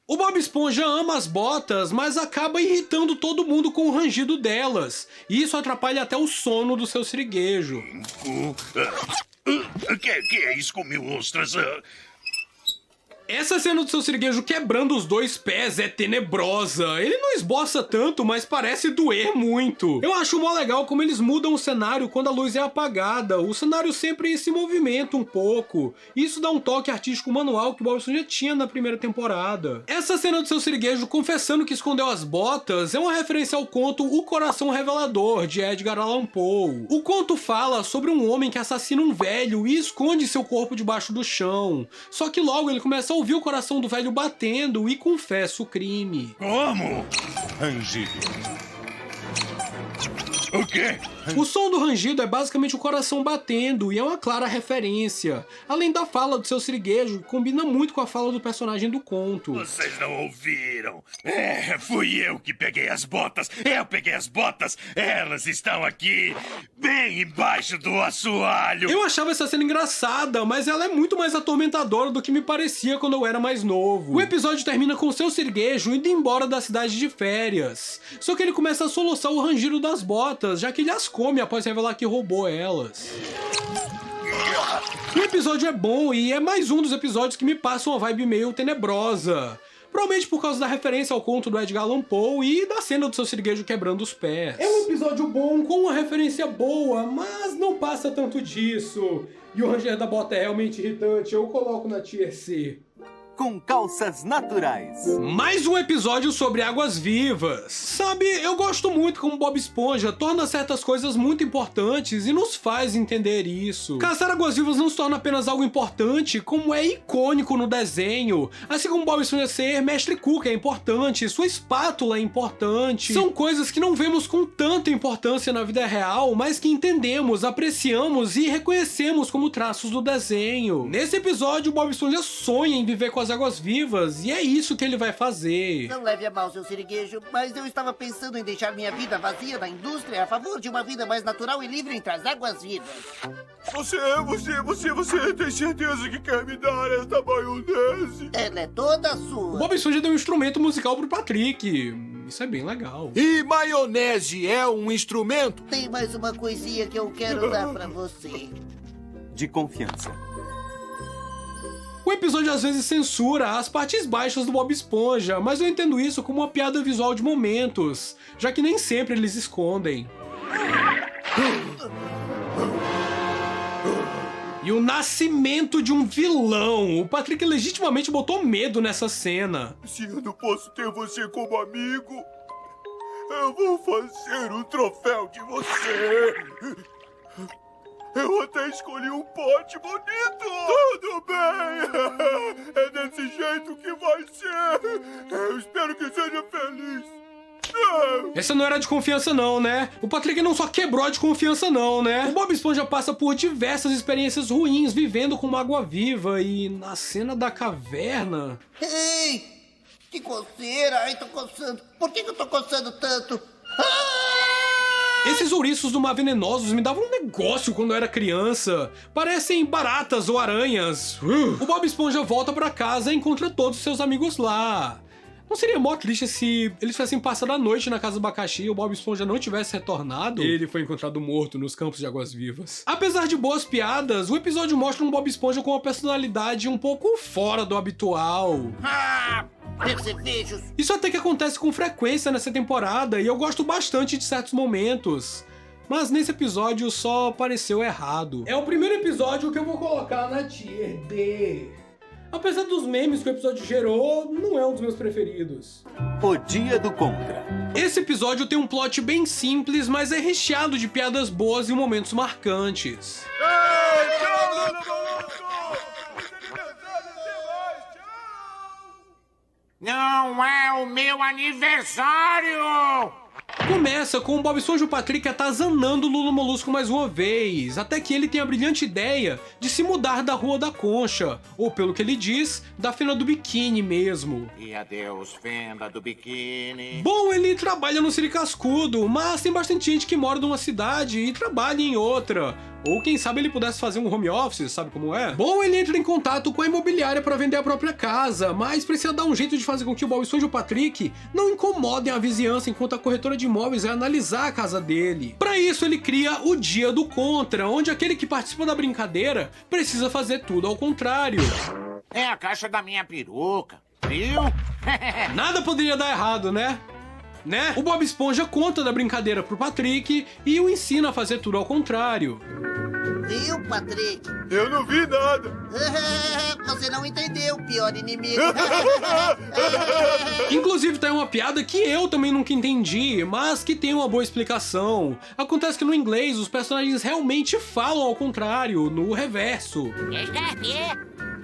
O Bob Esponja ama as botas, mas acaba irritando todo mundo com o rangido delas. E isso atrapalha até o sono do seu siriguejo. Que é isso com mil ostras? Essa cena do seu siriguejo quebrando os dois pés é tenebrosa. Ele não esboça tanto, mas parece doer muito. Eu acho mó legal como eles mudam o cenário quando a luz é apagada. O cenário sempre se movimenta um pouco. Isso dá um toque artístico manual que o Bob Esponja tinha na primeira temporada. Essa cena do seu siriguejo confessando que escondeu as botas é uma referência ao conto O Coração Revelador, de Edgar Allan Poe. O conto fala sobre um homem que assassina um velho e esconde seu corpo debaixo do chão. Só que logo ele começa a ouvir o coração do velho batendo e confessa o crime. Como? Rangido. O quê? O som do rangido é basicamente o coração batendo e é uma clara referência. Além da fala do seu siriguejo, que combina muito com a fala do personagem do conto. Vocês não ouviram? Fui eu que peguei as botas. Eu peguei as botas. Elas estão aqui, bem embaixo do assoalho. Eu achava essa cena engraçada, mas ela é muito mais atormentadora do que me parecia quando eu era mais novo. O episódio termina com o seu siriguejo indo embora da cidade de férias. Só que ele começa a soluçar o rangido das botas, já que ele as come após revelar que roubou elas. O episódio é bom e é mais um dos episódios que me passam uma vibe meio tenebrosa. Provavelmente por causa da referência ao conto do Edgar Allan Poe e da cena do seu siriguejo quebrando os pés. É um episódio bom, com uma referência boa, mas não passa tanto disso. E o ranger da bota é realmente irritante, eu coloco na tier C. Com calças naturais. Mais um episódio sobre águas vivas. Sabe, eu gosto muito como Bob Esponja torna certas coisas muito importantes e nos faz entender isso. Caçar águas vivas não se torna apenas algo importante, como é icônico no desenho. Assim como Bob Esponja ser Mestre Cuca é importante, sua espátula é importante. São coisas que não vemos com tanta importância na vida real, mas que entendemos, apreciamos e reconhecemos como traços do desenho. Nesse episódio, Bob Esponja sonha em viver com as águas vivas, e é isso que ele vai fazer. Não leve a mal, seu siriguejo, mas eu estava pensando em deixar minha vida vazia da indústria a favor de uma vida mais natural e livre entre as águas vivas. Você tem certeza que quer me dar esta maionese? Ela é toda sua. O Bob Esponja deu um instrumento musical pro Patrick. Isso é bem legal. E maionese é um instrumento? Tem mais uma coisinha que eu quero dar pra você. De confiança. O episódio às vezes censura as partes baixas do Bob Esponja, mas eu entendo isso como uma piada visual de momentos, já que nem sempre eles escondem. E o nascimento de um vilão. O Patrick legitimamente botou medo nessa cena. Se eu não posso ter você como amigo, eu vou fazer um troféu de você. Eu até escolhi um pote bonito! Tudo bem! É desse jeito que vai ser! Eu espero que seja feliz! Essa não era de confiança não, né? O Patrick não só quebrou a de confiança não, né? O Bob Esponja passa por diversas experiências ruins vivendo com uma água-viva e na cena da caverna... Ei! Que coceira! Ai, tô coçando! Por que eu tô coçando tanto? Esses ouriços do mar venenosos me davam um negócio quando eu era criança. Parecem baratas ou aranhas. O Bob Esponja volta pra casa e encontra todos os seus amigos lá. Não seria mó triste se eles tivessem passado a noite na casa do abacaxi e o Bob Esponja não tivesse retornado? Ele foi encontrado morto nos campos de águas vivas. Apesar de boas piadas, o episódio mostra um Bob Esponja com uma personalidade um pouco fora do habitual. Percevejos. Isso até que acontece com frequência nessa temporada e eu gosto bastante de certos momentos. mas nesse episódio só pareceu errado. É o primeiro episódio que eu vou colocar na Tier D. Apesar dos memes que o episódio gerou, não é um dos meus preferidos. O Dia do Contra. Esse episódio tem um plot bem simples, mas é recheado de piadas boas e momentos marcantes. Não é o meu aniversário! Começa com o Bob Esponja e o Patrick atazanando o Lula Molusco mais uma vez, até que ele tem a brilhante ideia de se mudar da Rua da Concha, ou pelo que ele diz, da Fenda do Biquíni mesmo. E adeus, Fenda do Biquíni. Bom, ele trabalha no Siri Cascudo, mas tem bastante gente que mora numa cidade e trabalha em outra. Ou quem sabe ele pudesse fazer um home office, sabe como é? Bom, ele entra em contato com a imobiliária para vender a própria casa, mas precisa dar um jeito de fazer com que o Bob Esponja e o Patrick não incomodem a vizinhança enquanto a corretora de imóveis vai analisar a casa dele. Para isso, ele cria o Dia do Contra, onde aquele que participa da brincadeira precisa fazer tudo ao contrário. É a caixa da minha peruca, viu? Nada poderia dar errado, né? O Bob Esponja conta da brincadeira pro Patrick e o ensina a fazer tudo ao contrário. Viu, Patrick? Eu não vi nada. Você não entendeu, pior inimigo. Inclusive tem uma piada que eu também nunca entendi, mas que tem uma boa explicação. Acontece que no inglês os personagens realmente falam ao contrário, no reverso.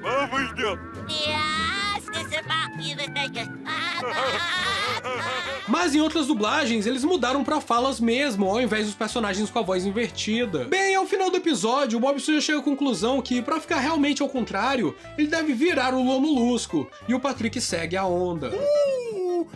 Vamos, Deus. Mas em outras dublagens, eles mudaram pra falas mesmo, ao invés dos personagens com a voz invertida. Bem, ao final do episódio, o Bob Esponja chega à conclusão que, pra ficar realmente ao contrário, ele deve virar o Lula Molusco, e o Patrick segue a onda.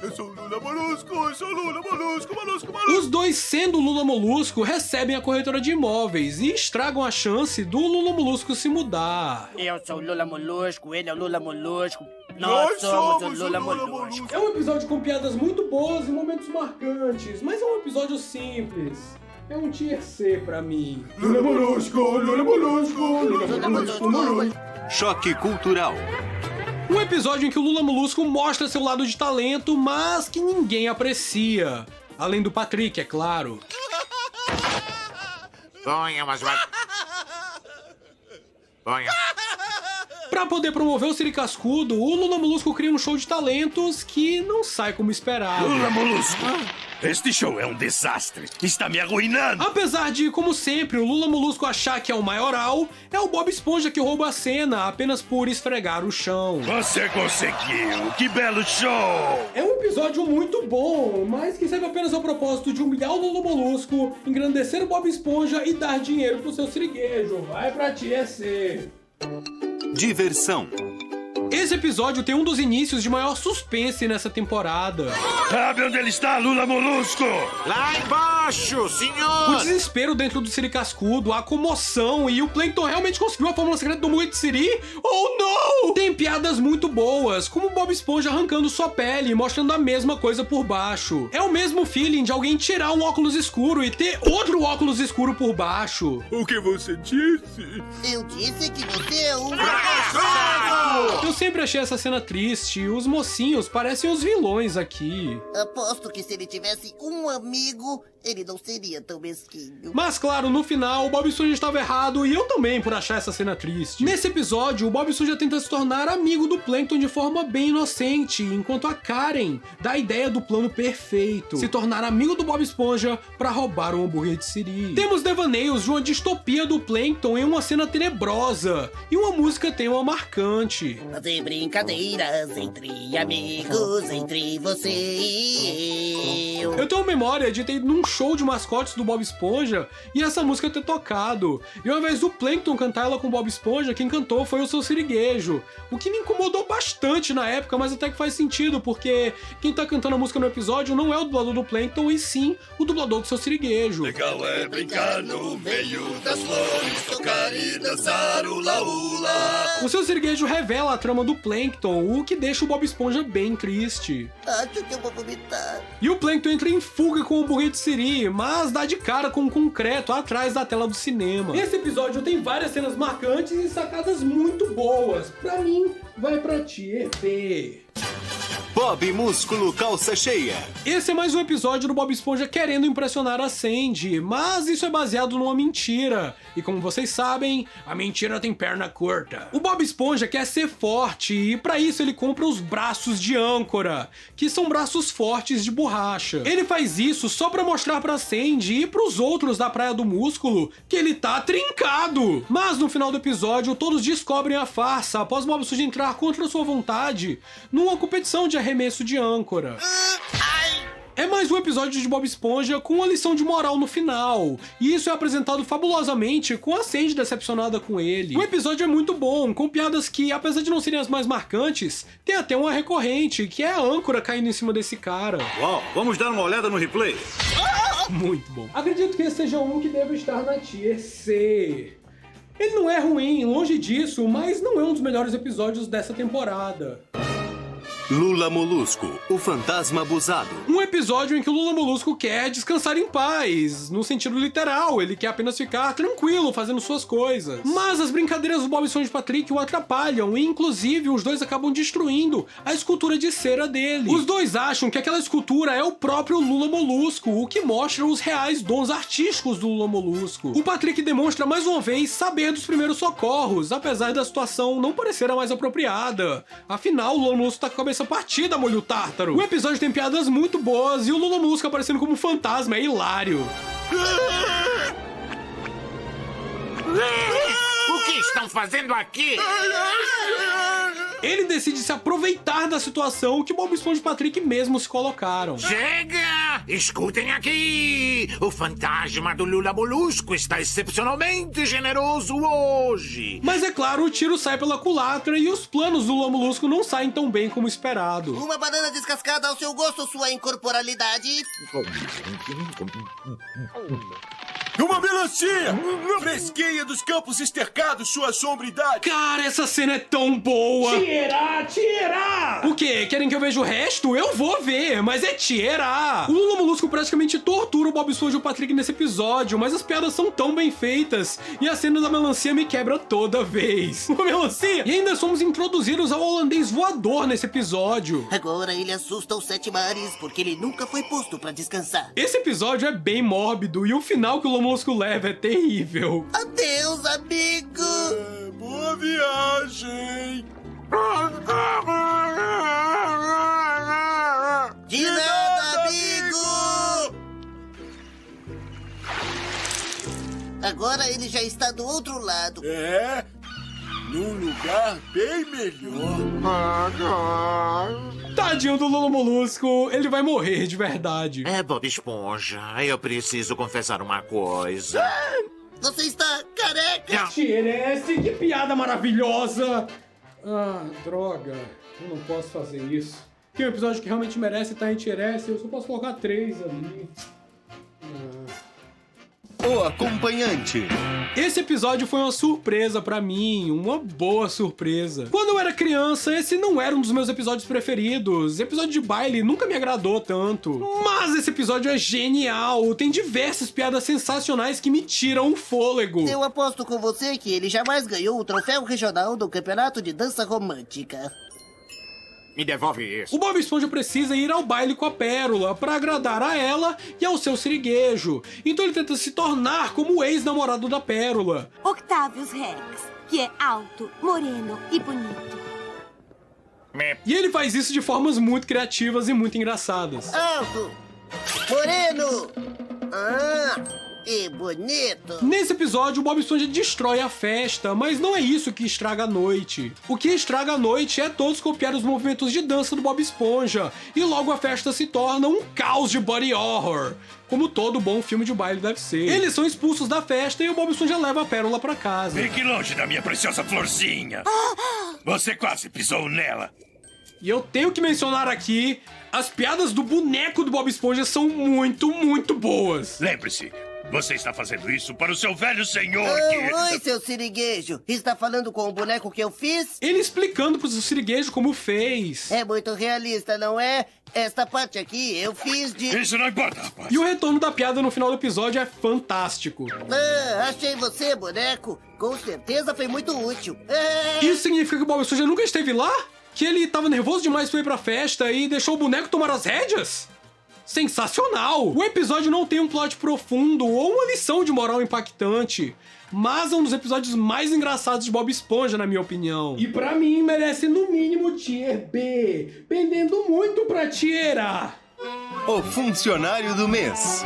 Eu sou o Lula Molusco, eu sou o Lula Molusco, Molusco. Os dois, sendo Lula Molusco, recebem a corretora de imóveis e estragam a chance do Lula Molusco se mudar. Eu sou o Lula Molusco, ele é o Lula Molusco. Nós somos o Lula Molusco. É um episódio com piadas muito boas e momentos marcantes, mas é um episódio simples. É um tier C pra mim. Lula Molusco, Lula Molusco, Lula Molusco, Molusco. Choque cultural. Um episódio em que o Lula Molusco mostra seu lado de talento, mas que ninguém aprecia. Além do Patrick, é claro. Ponha, mas vai... Ponha. Pra poder promover o Siri Cascudo, o Lula Molusco cria um show de talentos que não sai como esperado. Lula Molusco, este show é um desastre. Está me arruinando. Apesar de, como sempre, o Lula Molusco achar que é o maioral, é o Bob Esponja que rouba a cena apenas por esfregar o chão. Você conseguiu! Que belo show! É um episódio muito bom, mas que serve apenas ao propósito de humilhar o Lula Molusco, engrandecer o Bob Esponja e dar dinheiro pro seu siriguejo. Vai pra Tier C. Diversão. Esse episódio tem um dos inícios de maior suspense nessa temporada. Sabe onde ele está, Lula Molusco? Lá embaixo, senhor! O desespero dentro do Siri Cascudo, a comoção e o Plankton realmente conseguiu a fórmula secreta do hambúrguer de Siri? Oh, não! Tem piadas muito boas, como o Bob Esponja arrancando sua pele e mostrando a mesma coisa por baixo. É o mesmo feeling de alguém tirar um óculos escuro e ter outro óculos escuro por baixo. O que você disse? Eu disse que você é um... Eu sempre achei essa cena triste. Os mocinhos parecem os vilões aqui. Aposto que se ele tivesse um amigo, ele não seria tão mesquinho. Mas claro, no final, o Bob Esponja estava errado e eu também por achar essa cena triste. Nesse episódio, o Bob Esponja tenta se tornar amigo do Plankton de forma bem inocente, enquanto a Karen dá a ideia do plano perfeito: se tornar amigo do Bob Esponja pra roubar o hambúrguer de Siri. Temos devaneios de uma distopia do Plankton em uma cena tenebrosa e uma música tema marcante. Fazer brincadeiras entre amigos, entre você e eu. Eu tenho memória de ter ido num show de mascotes do Bob Esponja e essa música ter tocado. E ao invés do Plankton cantar ela com o Bob Esponja, quem cantou foi o seu siriguejo. O que me incomodou bastante na época, mas até que faz sentido, porque quem tá cantando a música no episódio não é o dublador do Plankton, e sim o dublador do seu siriguejo. Legal é brincar no meio das flores, tocar e dançar ula-ula. O seu siriguejo revela a trama do Plankton, o que deixa o Bob Esponja bem triste. Acho que eu vou vomitar. E o Plankton entra em fuga com o hambúrguer de Siri, mas dá de cara com um concreto atrás da tela do cinema. Esse episódio tem várias cenas marcantes e sacadas muito boas. Pra mim, vai pra Tier B. Bob Músculo Calça Cheia. Esse é mais um episódio do Bob Esponja querendo impressionar a Sandy, mas isso é baseado numa mentira. E como vocês sabem, a mentira tem perna curta. O Bob Esponja quer ser forte e pra isso ele compra os braços de âncora, que são braços fortes de borracha. Ele faz isso só pra mostrar pra Sandy e pros outros da Praia do Músculo que ele tá trincado. Mas no final do episódio, todos descobrem a farsa após Bob Esponja entrar contra sua vontade numa competição de arremesso de âncora. É mais um episódio de Bob Esponja com uma lição de moral no final, e isso é apresentado fabulosamente com a Sandy decepcionada com ele. O episódio é muito bom, com piadas que, apesar de não serem as mais marcantes, tem até uma recorrente, que é a âncora caindo em cima desse cara. Uau, vamos dar uma olhada no replay. Muito bom. Acredito que esse seja um que deve estar na Tier C. Ele não é ruim, longe disso, mas não é um dos melhores episódios dessa temporada. Lula Molusco, o fantasma abusado. Um episódio em que o Lula Molusco quer descansar em paz, no sentido literal, ele quer apenas ficar tranquilo fazendo suas coisas. Mas as brincadeiras do Bob Esponja e Patrick o atrapalham e inclusive os dois acabam destruindo a escultura de cera dele. Os dois acham que aquela escultura é o próprio Lula Molusco, o que mostra os reais dons artísticos do Lula Molusco. O Patrick demonstra mais uma vez saber dos primeiros socorros, apesar da situação não parecer a mais apropriada. Afinal, o Lula Molusco tá com a cabeça partida, molho tártaro. O episódio tem piadas muito boas e o Lula Molusco aparecendo como fantasma é hilário. O que estão fazendo aqui? Ele decide se aproveitar da situação que Bob Esponja e Patrick mesmo se colocaram. Chega! Escutem aqui! O fantasma do Lula Molusco está excepcionalmente generoso hoje! Mas é claro, o tiro sai pela culatra e os planos do Lula Molusco não saem tão bem como esperado. Uma banana descascada ao seu gosto, sua incorporalidade. Uma melancia! Fresquinha dos campos estercados, sua sombridade! Cara, essa cena é tão boa! Tierá! O quê? Querem que eu veja o resto? Eu vou ver, mas é tierá! O Lula Molusco praticamente tortura o Bob Esponja e o Patrick nesse episódio, mas as piadas são tão bem feitas e a cena da melancia me quebra toda vez. Uma melancia! E ainda somos introduzidos ao holandês voador nesse episódio. Agora ele assusta os 7 mares, porque ele nunca foi posto pra descansar. Esse episódio é bem mórbido e o final que o Lula Molusco leva é terrível. Adeus, amigo! Boa viagem! De nada, amigo! Agora ele já está do outro lado. É? Num lugar bem melhor. Tadinho do Lula Molusco, ele vai morrer de verdade. É, Bob Esponja, eu preciso confessar uma coisa. Você está careca! Tieresse, que piada maravilhosa! Ah, droga, eu não posso fazer isso. Tem um episódio que realmente merece estar em Tieresse, eu só posso colocar 3 ali. O acompanhante. Esse episódio foi uma surpresa pra mim, uma boa surpresa. Quando eu era criança, esse não era um dos meus episódios preferidos. Episódio de baile nunca me agradou tanto. Mas esse episódio é genial, tem diversas piadas sensacionais que me tiram o fôlego. Eu aposto com você que ele jamais ganhou o troféu regional do campeonato de dança romântica. Me devolve isso. O Bob Esponja precisa ir ao baile com a Pérola pra agradar a ela e ao seu siriguejo. Então ele tenta se tornar como o ex-namorado da Pérola. Octavius Rex, que é alto, moreno e bonito. E ele faz isso de formas muito criativas e muito engraçadas. Alto, moreno, e bonito. Nesse episódio, o Bob Esponja destrói a festa, mas não é isso que estraga a noite. O que estraga a noite é todos copiar os movimentos de dança do Bob Esponja, e logo a festa se torna um caos de body horror, como todo bom filme de baile deve ser. Eles são expulsos da festa e o Bob Esponja leva a Pérola pra casa. Fique longe da minha preciosa florzinha. Você quase pisou nela. E eu tenho que mencionar aqui, as piadas do boneco do Bob Esponja são muito, muito boas. Lembre-se, você está fazendo isso para o seu velho senhor Oi, seu siriguejo. Está falando com o boneco que eu fiz? Ele explicando pro seu siriguejo como fez. É muito realista, não é? Esta parte aqui eu fiz de... Isso não importa, rapaz. E o retorno da piada no final do episódio é fantástico. Achei você, boneco. Com certeza foi muito útil. Isso significa que o Bob Esponja nunca esteve lá? Que ele tava nervoso demais pra ir pra festa e deixou o boneco tomar as rédeas? Sensacional! O episódio não tem um plot profundo ou uma lição de moral impactante, mas é um dos episódios mais engraçados de Bob Esponja, na minha opinião. E pra mim, merece no mínimo Tier B, pendendo muito pra Tier A. O funcionário do mês.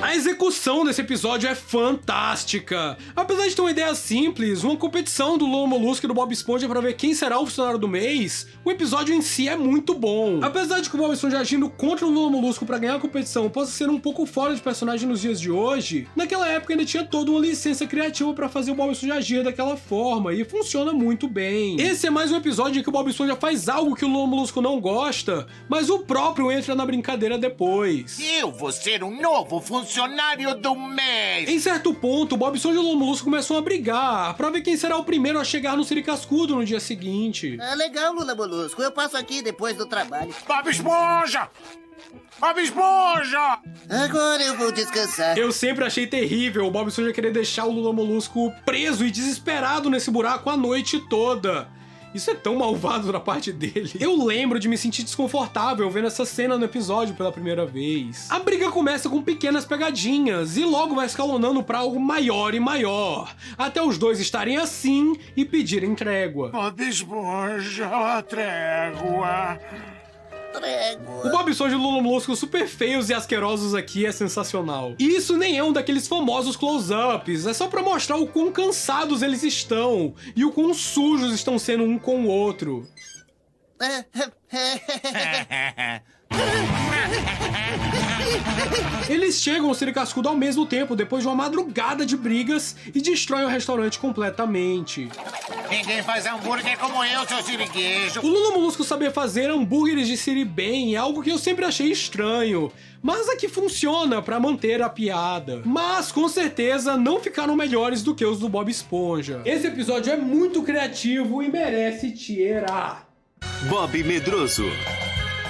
A execução desse episódio é fantástica. Apesar de ter uma ideia simples, uma competição do Lula Molusco e do Bob Esponja pra ver quem será o funcionário do mês, o episódio em si é muito bom. Apesar de que o Bob Esponja agindo contra o Lula Molusco pra ganhar a competição possa ser um pouco fora de personagem nos dias de hoje, naquela época ainda tinha toda uma licença criativa pra fazer o Bob Esponja agir daquela forma, e funciona muito bem. Esse é mais um episódio em que o Bob Esponja faz algo que o Lula Molusco não gosta, mas o próprio entra na brincadeira depois. Eu vou ser um novo funcionário do mês! Em certo ponto, o Bob Esponja e o Lula Molusco começam a brigar pra ver quem será o primeiro a chegar no Siri Cascudo no dia seguinte. Ah, legal, Lula Molusco. Eu passo aqui depois do trabalho. Bob Esponja! Bob Esponja! Agora eu vou descansar. Eu sempre achei terrível o Bob Esponja querer deixar o Lula Molusco preso e desesperado nesse buraco a noite toda. Isso é tão malvado da parte dele. Eu lembro de me sentir desconfortável vendo essa cena no episódio pela primeira vez. A briga começa com pequenas pegadinhas e logo vai escalonando pra algo maior e maior, até os dois estarem assim e pedirem trégua. Bob Esponja, trégua. O Bob Esponja e o Lula Molusco super feios e asquerosos aqui é sensacional. E isso nem é um daqueles famosos close-ups, é só pra mostrar o quão cansados eles estão e o quão sujos estão sendo um com o outro. Eles chegam ao Siri Cascudo ao mesmo tempo, depois de uma madrugada de brigas, e destroem o restaurante completamente. Ninguém faz hambúrguer como eu, seu siriguejo. O Lula Molusco saber fazer hambúrgueres de Siri bem é algo que eu sempre achei estranho, mas aqui funciona pra manter a piada. Mas, com certeza, não ficaram melhores do que os do Bob Esponja. Esse episódio é muito criativo e merece Tier A. Bob Medroso.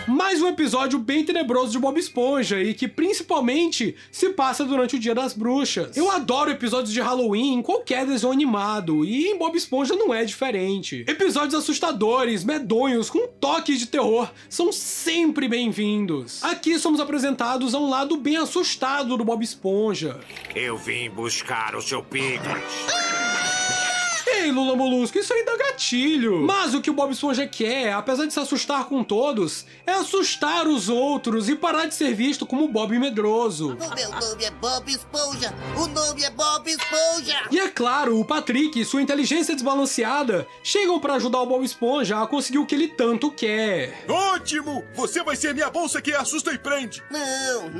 Mais um episódio bem tenebroso de Bob Esponja e que principalmente se passa durante o Dia das Bruxas. Eu adoro episódios de Halloween em qualquer desenho animado e em Bob Esponja não é diferente. Episódios assustadores, medonhos, com toques de terror são sempre bem-vindos. Aqui somos apresentados a um lado bem assustado do Bob Esponja. Eu vim buscar o seu Pickles. Ei, Lula Molusco, isso aí dá gatilho. Mas o que o Bob Esponja quer, apesar de se assustar com todos, é assustar os outros e parar de ser visto como Bob Medroso. O meu nome é Bob Esponja. O nome é Bob Esponja. E é claro, o Patrick e sua inteligência desbalanceada chegam pra ajudar o Bob Esponja a conseguir o que ele tanto quer. Ótimo! Você vai ser minha bolsa que assusta e prende. Não.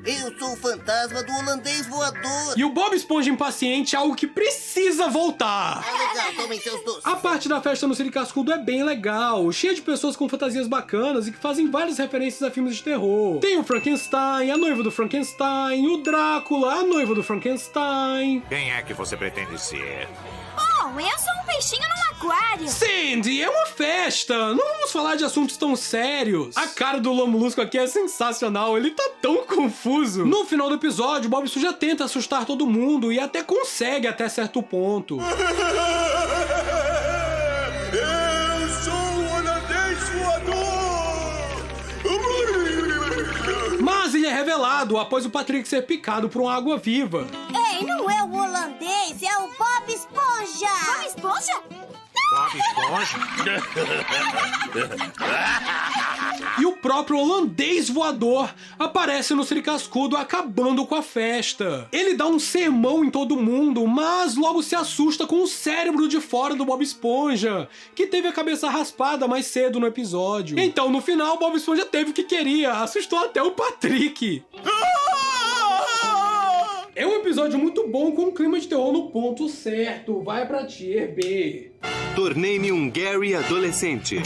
Eu sou o fantasma do holandês voador. E o Bob Esponja impaciente é algo que precisa voltar. Legal, tomem seus doces. A parte da festa no Siri Cascudo é bem legal, cheia de pessoas com fantasias bacanas e que fazem várias referências a filmes de terror. Tem o Frankenstein, a noiva do Frankenstein, o Drácula, a noiva do Frankenstein. Quem é que você pretende ser? Oh, eu sou um peixinho num aquário. Sandy, é uma festa! Não vamos falar de assuntos tão sérios. A cara do Lula Molusco aqui é sensacional, ele tá tão confuso. No final do episódio, Bob Esponja tenta assustar todo mundo e até consegue até certo ponto. Eu sou o holandês voador! Mas ele é revelado após o Patrick ser picado por uma água-viva. Ei, não é o holandês, é o Bob Esponja! Bob Esponja? Bob Esponja? E o próprio holandês voador aparece no Siri Cascudo acabando com a festa. Ele dá um sermão em todo mundo, mas logo se assusta com o cérebro de fora do Bob Esponja, que teve a cabeça raspada mais cedo no episódio. Então, no final, Bob Esponja teve o que queria, assustou até o Patrick. É um episódio muito bom com um clima de terror no ponto certo. Vai pra Tier B. Tornei-me um Gary adolescente.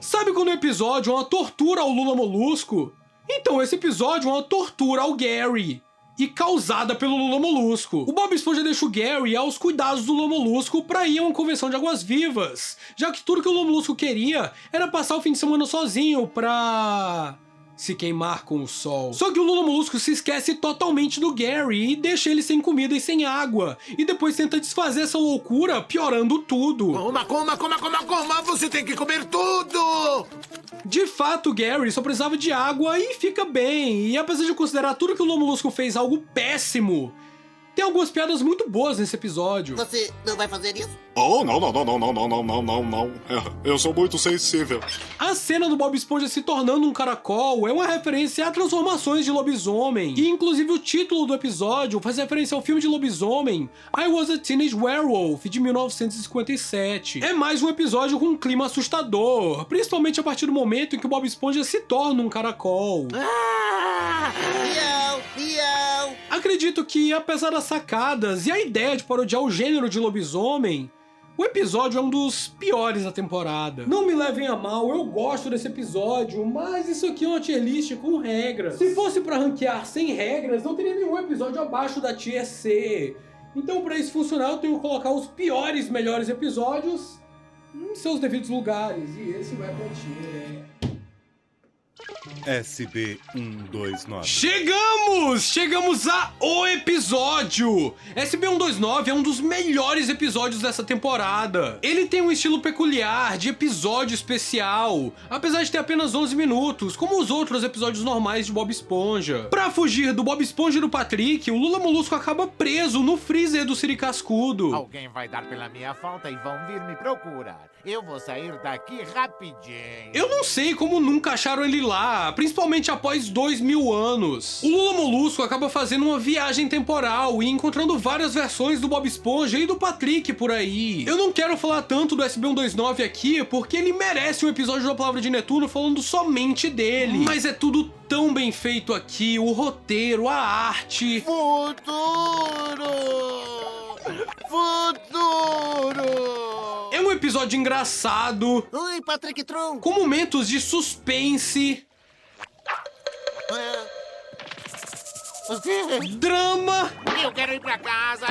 Sabe quando o episódio é uma tortura ao Lula Molusco? Então esse episódio é uma tortura ao Gary. E causada pelo Lula Molusco. O Bob Esponja deixa o Gary aos cuidados do Lula Molusco pra ir a uma convenção de águas-vivas, já que tudo que o Lula Molusco queria era passar o fim de semana sozinho pra... se queimar com o sol. Só que o Lula Molusco se esquece totalmente do Gary e deixa ele sem comida e sem água. E depois tenta desfazer essa loucura, piorando tudo. Coma! Você tem que comer tudo! De fato, o Gary só precisava de água e fica bem. E apesar de eu considerar tudo que o Lula Molusco fez algo péssimo, tem algumas piadas muito boas nesse episódio. Você não vai fazer isso? Oh, não. Eu sou muito sensível. A cena do Bob Esponja se tornando um caracol é uma referência a transformações de lobisomem. E inclusive o título do episódio faz referência ao filme de lobisomem I Was a Teenage Werewolf, de 1957. É mais um episódio com um clima assustador, principalmente a partir do momento em que o Bob Esponja se torna um caracol. Miau! Acredito que, apesar das sacadas e a ideia de parodiar o gênero de lobisomem, o episódio é um dos piores da temporada. Não me levem a mal, eu gosto desse episódio, mas isso aqui é uma tier list com regras. Se fosse pra ranquear sem regras, não teria nenhum episódio abaixo da tier C. Então, pra isso funcionar, eu tenho que colocar os piores, melhores episódios em seus devidos lugares. E esse vai pra tier SB129. Chegamos ao episódio! SB129 é um dos melhores episódios dessa temporada. Ele tem um estilo peculiar, de episódio especial, apesar de ter apenas 11 minutos, como os outros episódios normais de Bob Esponja. Pra fugir do Bob Esponja e do Patrick, o Lula Molusco acaba preso no freezer do Siri Cascudo. Alguém vai dar pela minha falta e vão vir me procurar. Eu vou sair daqui rapidinho. Eu não sei como nunca acharam ele lá, principalmente após 2000 anos. O Lula Molusco acaba fazendo uma viagem temporal e encontrando várias versões do Bob Esponja e do Patrick por aí. Eu não quero falar tanto do SB129 aqui, porque ele merece um episódio da Palavra de Netuno falando somente dele. Mas é tudo tão bem feito aqui, o roteiro, a arte... Futuro! É um episódio engraçado. Oi, Patrick Tron. Com momentos de suspense. Drama. Eu quero ir pra casa.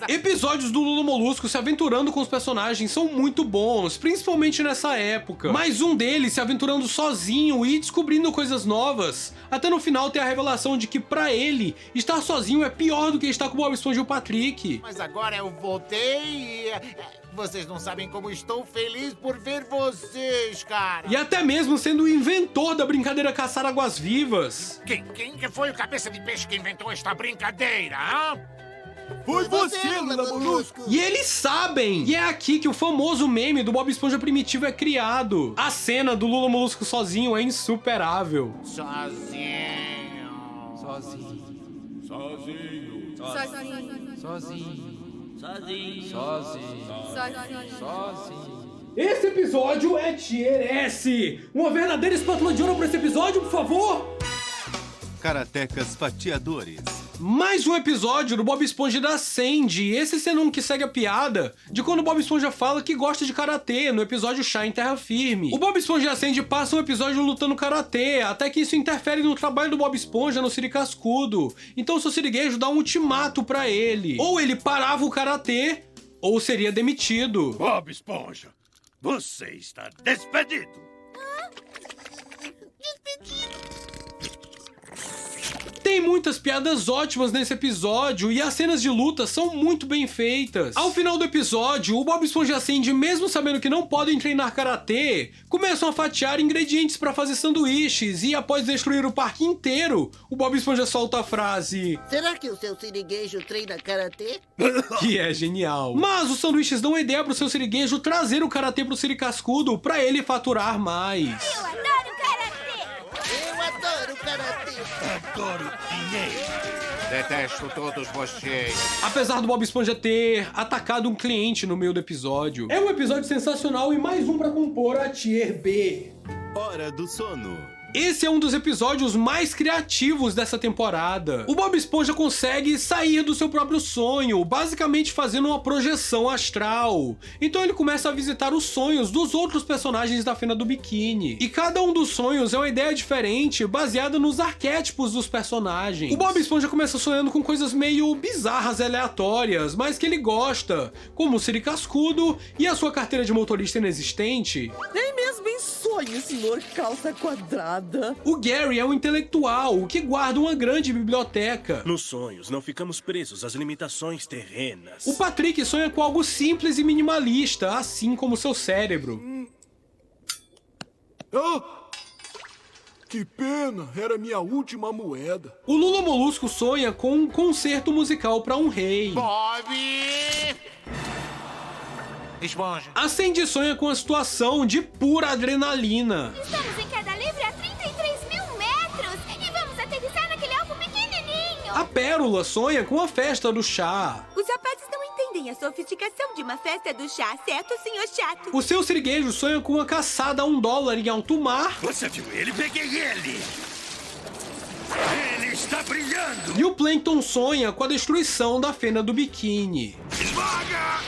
Episódios do Lula Molusco se aventurando com os personagens são muito bons, principalmente nessa época. Mas um deles se aventurando sozinho e descobrindo coisas novas. Até no final tem a revelação de que pra ele, estar sozinho é pior do que estar com o Bob Esponja e o Patrick. Mas agora eu voltei e... Vocês não sabem como estou feliz por ver vocês, cara. E até mesmo sendo o inventor da brincadeira caçar águas-vivas. Quem que foi o cabeça de peixe que inventou esta brincadeira, hã? Foi você, Lula Molusco. E eles sabem! E é aqui que o famoso meme do Bob Esponja primitivo é criado. A cena do Lula Molusco sozinho é insuperável. Sozinho. Esse episódio é tier S. Uma verdadeira espátula de ouro pra esse episódio, por favor. Karatecas fatiadores. Mais um episódio do Bob Esponja e da Sandy. Esse sendo um que segue a piada de quando o Bob Esponja fala que gosta de karatê no episódio Chá em Terra Firme. O Bob Esponja e a Sandy passam o episódio lutando karatê, até que isso interfere no trabalho do Bob Esponja no Siri Cascudo. Então o seu siriguejo dá um ultimato pra ele. Ou ele parava o karatê, ou seria demitido. Bob Esponja, você está despedido. Tem muitas piadas ótimas nesse episódio e as cenas de luta são muito bem feitas. Ao final do episódio, o Bob Esponja e a Sandy, mesmo sabendo que não podem treinar karatê, começam a fatiar ingredientes para fazer sanduíches e após destruir o parque inteiro, o Bob Esponja solta a frase: será que o seu siriguejo treina karatê? Que é genial. Mas os sanduíches dão a ideia pro seu siriguejo trazer o karatê pro Siri Cascudo pra ele faturar mais. Eu adoro karatê! Eu adoro karatê! Adoro dinheiro! Detesto todos vocês. Apesar do Bob Esponja ter atacado um cliente no meio do episódio, é um episódio sensacional e mais um pra compor a tier B. Hora do sono. Esse é um dos episódios mais criativos dessa temporada. O Bob Esponja consegue sair do seu próprio sonho, basicamente fazendo uma projeção astral. Então ele começa a visitar os sonhos dos outros personagens da Fena do Biquíni. E cada um dos sonhos é uma ideia diferente, baseada nos arquétipos dos personagens. O Bob Esponja começa sonhando com coisas meio bizarras e aleatórias, mas que ele gosta, como o Siri Cascudo e a sua carteira de motorista inexistente. Nem mesmo em sonho, senhor calça quadrada. O Gary é um intelectual que guarda uma grande biblioteca. Nos sonhos, não ficamos presos às limitações terrenas. O Patrick sonha com algo simples e minimalista, assim como seu cérebro. Que pena, era minha última moeda. O Lula Molusco sonha com um concerto musical para um rei. Bob! Esponja. A Sandy sonha com a situação de pura adrenalina. Estamos em queda livre a 33 mil metros e vamos aterrissar naquele alvo pequenininho. A Pérola sonha com a festa do chá. Os rapazes não entendem a sofisticação de uma festa do chá, certo, senhor chato? O seu siriguejo sonha com uma caçada a $1 em alto mar. Você viu ele? Peguei ele! Ele está brilhando! E o Plankton sonha com a destruição da fenda do biquíni. Esmaga!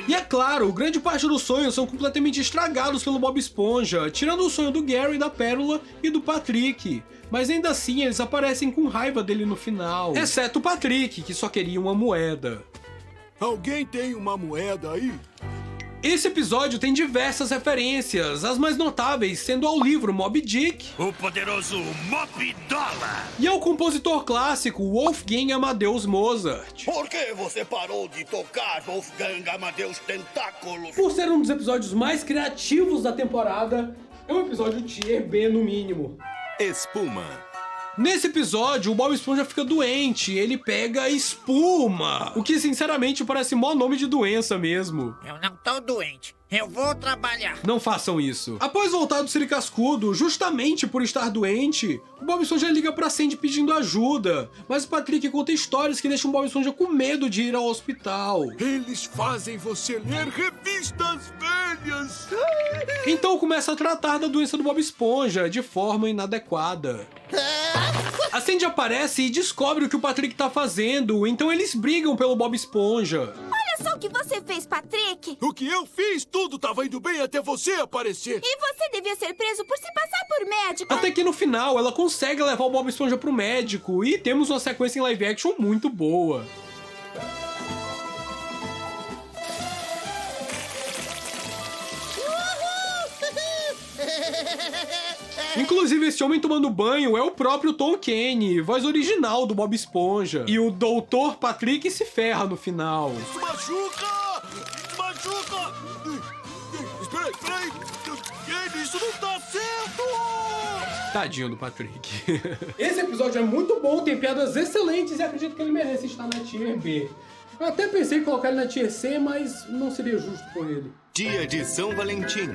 E é claro, grande parte dos sonhos são completamente estragados pelo Bob Esponja, tirando o sonho do Gary, da Pérola e do Patrick. Mas ainda assim eles aparecem com raiva dele no final. Exceto o Patrick, que só queria uma moeda. Alguém tem uma moeda aí? Esse episódio tem diversas referências, as mais notáveis sendo ao livro Moby Dick, o poderoso Moby Dollar, e ao compositor clássico Wolfgang Amadeus Mozart. Por que você parou de tocar Wolfgang Amadeus Tentáculos? Por ser um dos episódios mais criativos da temporada, é um episódio Tier B no mínimo. Espuma. Nesse episódio, o Bob Esponja fica doente, ele pega espuma, o que sinceramente parece mó nome de doença mesmo. Eu não tô doente, eu vou trabalhar. Não façam isso. Após voltar do Siri Cascudo, justamente por estar doente, o Bob Esponja liga pra Sandy pedindo ajuda, mas o Patrick conta histórias que deixam o Bob Esponja com medo de ir ao hospital. Eles fazem você ler revistas velhas. Então começa a tratar da doença do Bob Esponja de forma inadequada. A Sandy aparece e descobre o que o Patrick tá fazendo, então eles brigam pelo Bob Esponja. Olha só o que você fez, Patrick! O que eu fiz? Tudo tava indo bem até você aparecer. E você devia ser preso por se passar por médico. Até que no final ela consegue levar o Bob Esponja pro médico e temos uma sequência em live action muito boa. Inclusive, esse homem tomando banho é o próprio Tom Kenny, voz original do Bob Esponja. E o Dr. Patrick se ferra no final. Isso machuca! Machuca! Espera aí! Isso não tá certo! Tadinho do Patrick. Esse episódio é muito bom, tem piadas excelentes e acredito que ele merece estar na Tier B. Eu até pensei em colocar ele na Tier C, mas não seria justo com ele. Dia de São Valentim.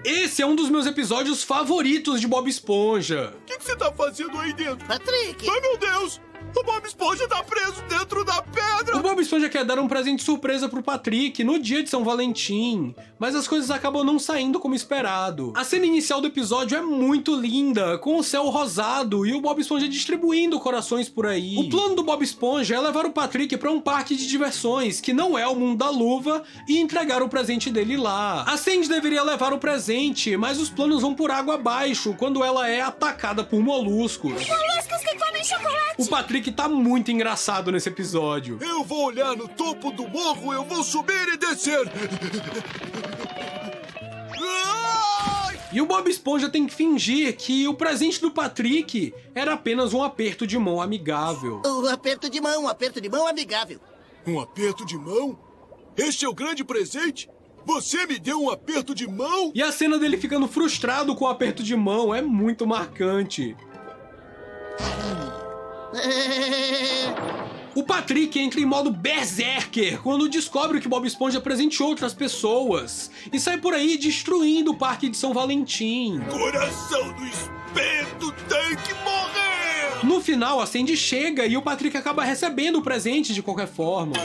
Esse é um dos meus episódios favoritos de Bob Esponja. O que você tá fazendo aí dentro? Patrick! Ai, meu Deus! O Bob Esponja tá preso dentro da pedra! O Bob Esponja quer dar um presente surpresa pro Patrick no dia de São Valentim, mas as coisas acabam não saindo como esperado. A cena inicial do episódio é muito linda, com o céu rosado e o Bob Esponja distribuindo corações por aí. O plano do Bob Esponja é levar o Patrick pra um parque de diversões, que não é o mundo da luva, e entregar o presente dele lá. A Sandy deveria levar o presente, mas os planos vão por água abaixo quando ela é atacada por moluscos. Moluscos que comem chocolate! O Patrick tá muito engraçado nesse episódio. Eu vou olhar no topo do morro, eu vou subir e descer. E o Bob Esponja tem que fingir que o presente do Patrick era apenas um aperto de mão amigável. Um aperto de mão amigável. Um aperto de mão? Este é o grande presente? Você me deu um aperto de mão? E a cena dele ficando frustrado com o aperto de mão é muito marcante. O Patrick entra em modo berserker quando descobre que Bob Esponja presenteou outras pessoas e sai por aí destruindo o parque de São Valentim. Coração do espeto tem que morrer! No final, a Sandy chega e o Patrick acaba recebendo o presente de qualquer forma.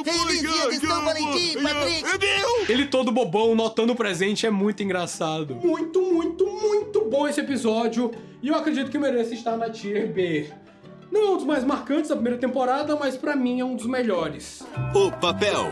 Feliz dia de São Valentim, Patrick! Ele todo bobão, notando o presente, é muito engraçado. Muito, muito, muito bom esse episódio. E eu acredito que merece estar na Tier B. Não é um dos mais marcantes da primeira temporada, mas pra mim é um dos melhores. O papel.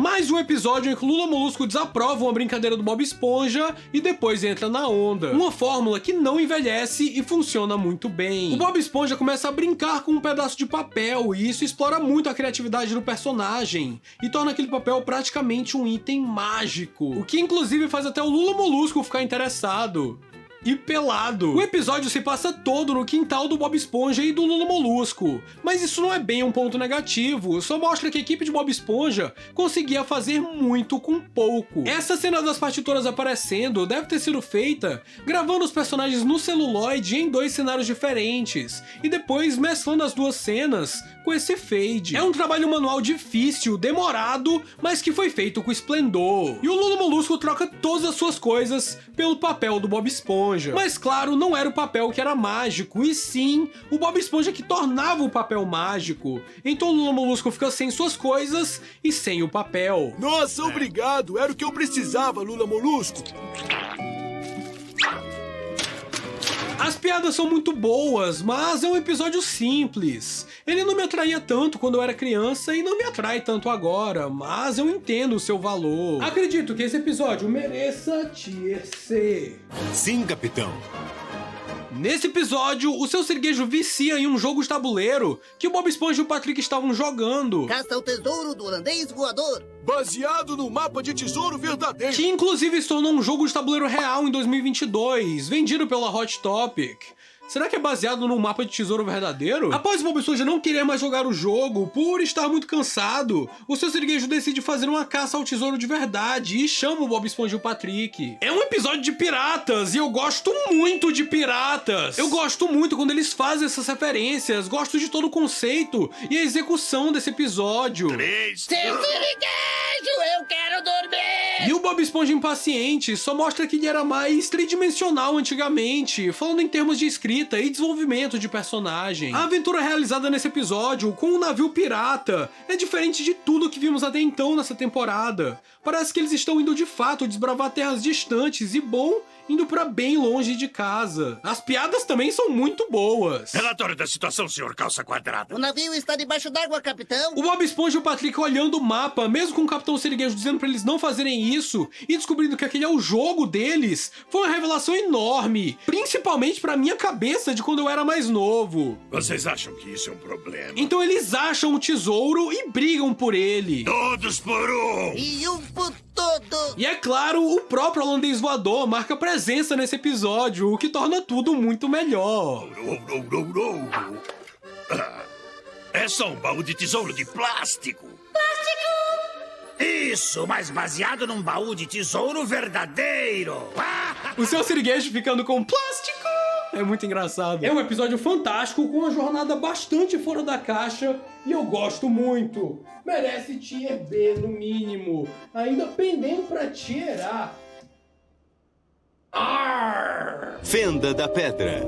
Mais um episódio em que o Lula Molusco desaprova uma brincadeira do Bob Esponja e depois entra na onda. Uma fórmula que não envelhece e funciona muito bem. O Bob Esponja começa a brincar com um pedaço de papel e isso explora muito a criatividade do personagem e torna aquele papel praticamente um item mágico, o que inclusive faz até o Lula Molusco ficar interessado. E pelado. O episódio se passa todo no quintal do Bob Esponja e do Lula Molusco, mas isso não é bem um ponto negativo, só mostra que a equipe de Bob Esponja conseguia fazer muito com pouco. Essa cena das partituras aparecendo deve ter sido feita gravando os personagens no celuloide em 2 cenários diferentes, e depois mesclando as 2 cenas com esse fade. É um trabalho manual difícil, demorado, mas que foi feito com esplendor. E o Lula Molusco troca todas as suas coisas pelo papel do Bob Esponja. Mas claro, não era o papel que era mágico, e sim o Bob Esponja que tornava o papel mágico. Então o Lula Molusco fica sem suas coisas e sem o papel. Nossa, obrigado! Era o que eu precisava, Lula Molusco! As piadas são muito boas, mas é um episódio simples. Ele não me atraía tanto quando eu era criança e não me atrai tanto agora, mas eu entendo o seu valor. Acredito que esse episódio mereça Tier C. Sim, capitão. Nesse episódio, o seu siriguejo vicia em um jogo de tabuleiro que o Bob Esponja e o Patrick estavam jogando. Caça o tesouro do holandês voador. Baseado no mapa de tesouro verdadeiro. Que inclusive se tornou um jogo de tabuleiro real em 2022, vendido pela Hot Topic. Será que é baseado num mapa de tesouro verdadeiro? Após o Bob Esponja não querer mais jogar o jogo, por estar muito cansado, o seu siriguejo decide fazer uma caça ao tesouro de verdade e chama o Bob Esponja e o Patrick. É um episódio de piratas e eu gosto muito de piratas. Eu gosto muito quando eles fazem essas referências, gosto de todo o conceito e a execução desse episódio. Seu siriguejo, eu quero dormir! E o Bob Esponja impaciente só mostra que ele era mais tridimensional antigamente, falando em termos de escrita e desenvolvimento de personagem. A aventura realizada nesse episódio, com um navio pirata, é diferente de tudo que vimos até então nessa temporada. Parece que eles estão indo de fato desbravar terras distantes e, bom, indo pra bem longe de casa. As piadas também são muito boas. Relatório da situação, senhor Calça Quadrada. O navio está debaixo d'água, capitão. O Bob Esponja e o Patrick olhando o mapa, mesmo com o Capitão Siriguejo dizendo pra eles não fazerem isso, e descobrindo que aquele é o jogo deles, foi uma revelação enorme, principalmente pra minha cabeça de quando eu era mais novo. Vocês acham que isso é um problema? Então eles acham o tesouro e brigam por ele. Todos por um! E um por todo! E é claro, o próprio holandês voador marca presença nesse episódio, o que torna tudo muito melhor. É só um baú de tesouro de plástico. Isso, mas baseado num baú de tesouro verdadeiro. O seu siriguejo ficando com plástico. É muito engraçado. É um episódio fantástico, com uma jornada bastante fora da caixa, e eu gosto muito. Merece Tier B no mínimo, ainda pendendo pra Tier A. Arr! Fenda da Pedra.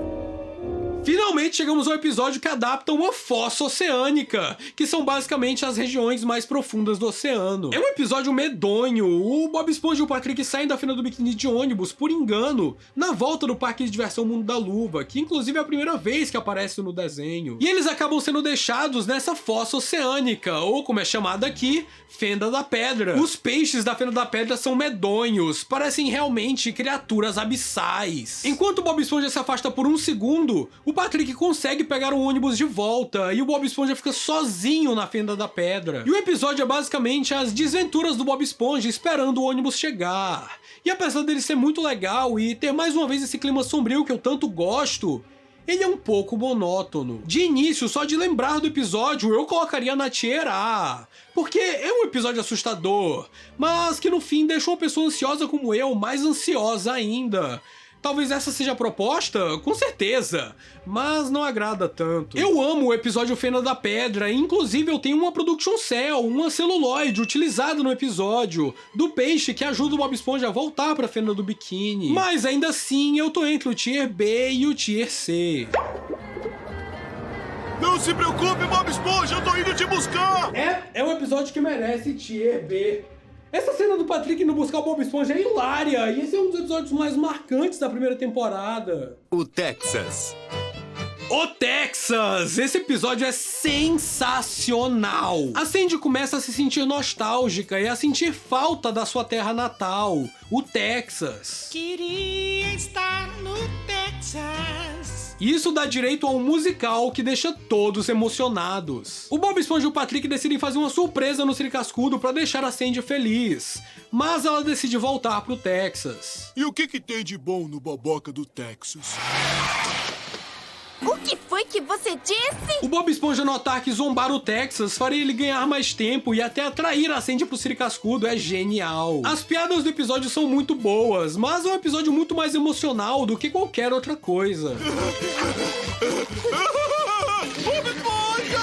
Finalmente chegamos ao episódio que adapta uma fossa oceânica, que são basicamente as regiões mais profundas do oceano. É um episódio medonho. O Bob Esponja e o Patrick saem da Fenda do Biquíni de ônibus, por engano, na volta do parque de diversão Mundo da Luva, que inclusive é a primeira vez que aparece no desenho. E eles acabam sendo deixados nessa fossa oceânica, ou como é chamada aqui, Fenda da Pedra. Os peixes da Fenda da Pedra são medonhos, parecem realmente criaturas abissais. Enquanto o Bob Esponja se afasta por um segundo, o Patrick consegue pegar o ônibus de volta e o Bob Esponja fica sozinho na Fenda da Pedra. E o episódio é basicamente as desventuras do Bob Esponja esperando o ônibus chegar. E apesar dele ser muito legal e ter mais uma vez esse clima sombrio que eu tanto gosto, ele é um pouco monótono. De início, só de lembrar do episódio, eu colocaria na Tier A, porque é um episódio assustador, mas que no fim deixa uma pessoa ansiosa como eu mais ansiosa ainda. Talvez essa seja a proposta? Com certeza, mas não agrada tanto. Eu amo o episódio Fenda da Pedra, inclusive eu tenho uma Production Cell, uma celuloide utilizada no episódio, do peixe que ajuda o Bob Esponja a voltar pra Fenda do Biquíni. Mas ainda assim, eu tô entre o Tier B e o Tier C. Não se preocupe, Bob Esponja, eu tô indo te buscar! É um episódio que merece Tier B. Essa cena do Patrick indo buscar o Bob Esponja é hilária, e esse é um dos episódios mais marcantes da primeira temporada. O Texas. O Texas! Esse episódio é sensacional! A Sandy começa a se sentir nostálgica e a sentir falta da sua terra natal, o Texas. Queria estar no Texas. Isso dá direito a um musical que deixa todos emocionados. O Bob Esponja e o Patrick decidem fazer uma surpresa no Siri Cascudo pra deixar a Sandy feliz, mas ela decide voltar pro Texas. E o que tem de bom no Boboca do Texas? O que foi que você disse? O Bob Esponja notar que zombar o Texas faria ele ganhar mais tempo e até atrair a Sandy pro Siri Cascudo é genial. As piadas do episódio são muito boas, mas é um episódio muito mais emocional do que qualquer outra coisa. Bob Esponja!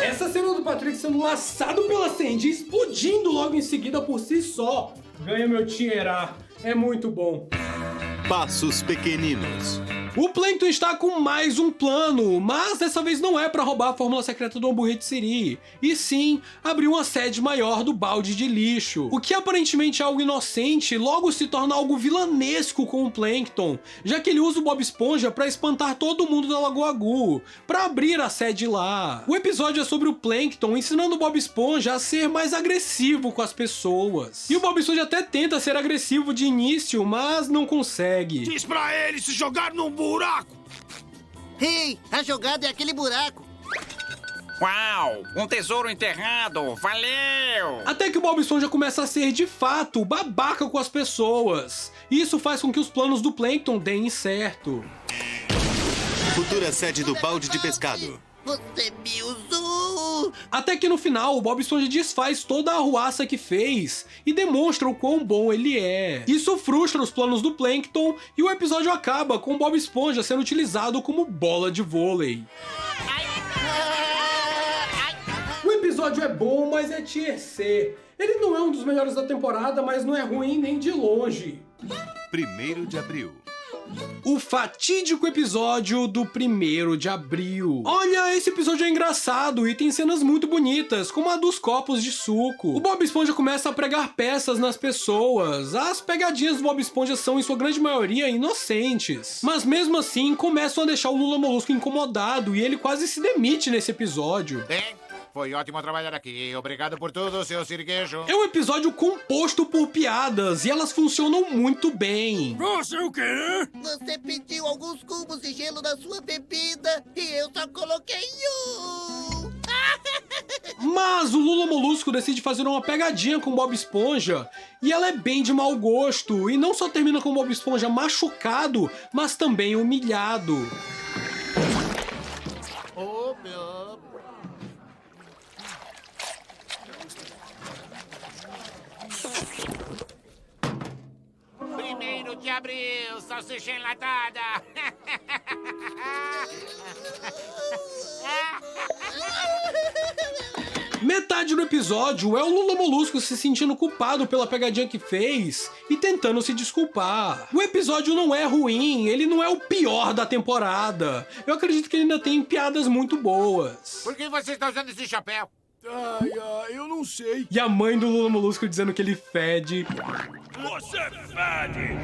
Essa cena do Patrick sendo laçado pela Sandy e explodindo logo em seguida por si só ganha meu tierá. É muito bom. Passos pequeninos. O Plankton está com mais um plano, mas dessa vez não é para roubar a fórmula secreta do hambúrguer de Siri, e sim abrir uma sede maior do balde de lixo. O que aparentemente é algo inocente, logo se torna algo vilanesco com o Plankton, já que ele usa o Bob Esponja para espantar todo mundo da Lagoa Goo, para abrir a sede lá. O episódio é sobre o Plankton ensinando o Bob Esponja a ser mais agressivo com as pessoas. E o Bob Esponja até tenta ser agressivo de início, mas não consegue. Diz pra ele se jogar num buraco! Ei, a jogada é aquele buraco. Uau, um tesouro enterrado, valeu! Até que o Bob Esponja começa a ser, de fato, babaca com as pessoas. Isso faz com que os planos do Plankton deem certo. Futura sede do balde de pescado. Você me usou! Até que no final, o Bob Esponja desfaz toda a arruaça que fez e demonstra o quão bom ele é. Isso frustra os planos do Plankton e o episódio acaba com o Bob Esponja sendo utilizado como bola de vôlei. O episódio é bom, mas é tier C. Ele não é um dos melhores da temporada, mas não é ruim nem de longe. 1º de abril. O fatídico episódio do 1º de abril. Olha, esse episódio é engraçado e tem cenas muito bonitas, como a dos copos de suco. O Bob Esponja começa a pregar peças nas pessoas. As pegadinhas do Bob Esponja são, em sua grande maioria, inocentes. Mas mesmo assim, começam a deixar o Lula Molusco incomodado e ele quase se demite nesse episódio. Foi ótimo trabalhar aqui. Obrigado por tudo, seu siriguejo. É um episódio composto por piadas e elas funcionam muito bem. Você o quê? Você pediu alguns cubos de gelo na sua bebida e eu só coloquei um. Mas o Lula Molusco decide fazer uma pegadinha com o Bob Esponja e ela é bem de mau gosto. E não só termina com o Bob Esponja machucado, mas também humilhado. De abril, salsicha enlatada. Metade do episódio é o Lula Molusco se sentindo culpado pela pegadinha que fez e tentando se desculpar. O episódio não é ruim, ele não é o pior da temporada. Eu acredito que ele ainda tem piadas muito boas. Por que você está usando esse chapéu? Eu não sei. E a mãe do Lula Molusco dizendo que ele fede. Você fede!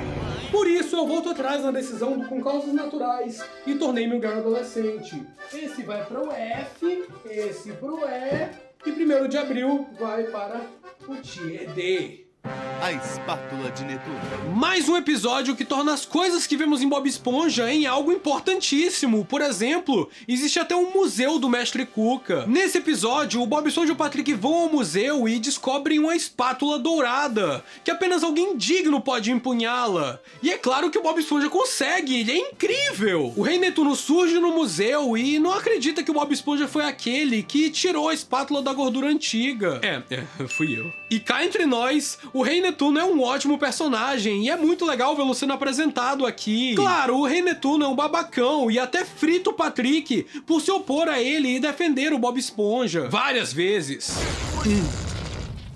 Por isso eu volto atrás na decisão do Com Causas Naturais e tornei-me um garoto adolescente. Esse vai para o F, esse para o E e 1º de abril vai para o Tier D. A espátula de Netuno. Mais um episódio que torna as coisas que vemos em Bob Esponja em algo importantíssimo. Por exemplo, existe até um museu do Mestre Cuca. Nesse episódio, o Bob Esponja e o Patrick vão ao museu e descobrem uma espátula dourada, que apenas alguém digno pode empunhá-la. E é claro que o Bob Esponja consegue, ele é incrível! O Rei Netuno surge no museu e não acredita que o Bob Esponja foi aquele que tirou a espátula da gordura antiga. Fui eu. E cá entre nós, o Rei Netuno é um ótimo personagem e é muito legal vê-lo sendo apresentado aqui. Claro, o Rei Netuno é um babacão e até frita o Patrick por se opor a ele e defender o Bob Esponja várias vezes.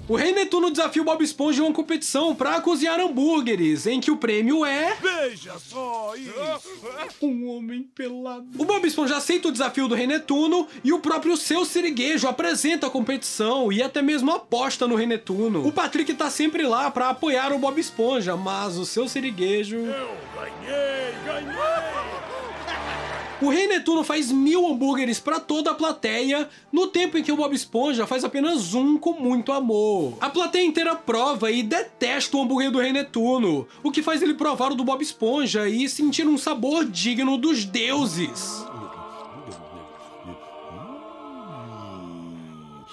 O Rei Netuno desafia o Bob Esponja em uma competição para cozinhar hambúrgueres, em que o prêmio é... Veja só isso! Um homem pelado. O Bob Esponja aceita o desafio do Rei Netuno e o próprio Seu Sirigueijo apresenta a competição e até mesmo aposta no Rei Netuno. O Patrick tá sempre lá para apoiar o Bob Esponja, mas o Seu Sirigueijo... Eu ganhei! O Rei Netuno faz 1000 hambúrgueres para toda a plateia, no tempo em que o Bob Esponja faz apenas um com muito amor. A plateia inteira prova e detesta o hambúrguer do Rei Netuno, o que faz ele provar o do Bob Esponja e sentir um sabor digno dos deuses.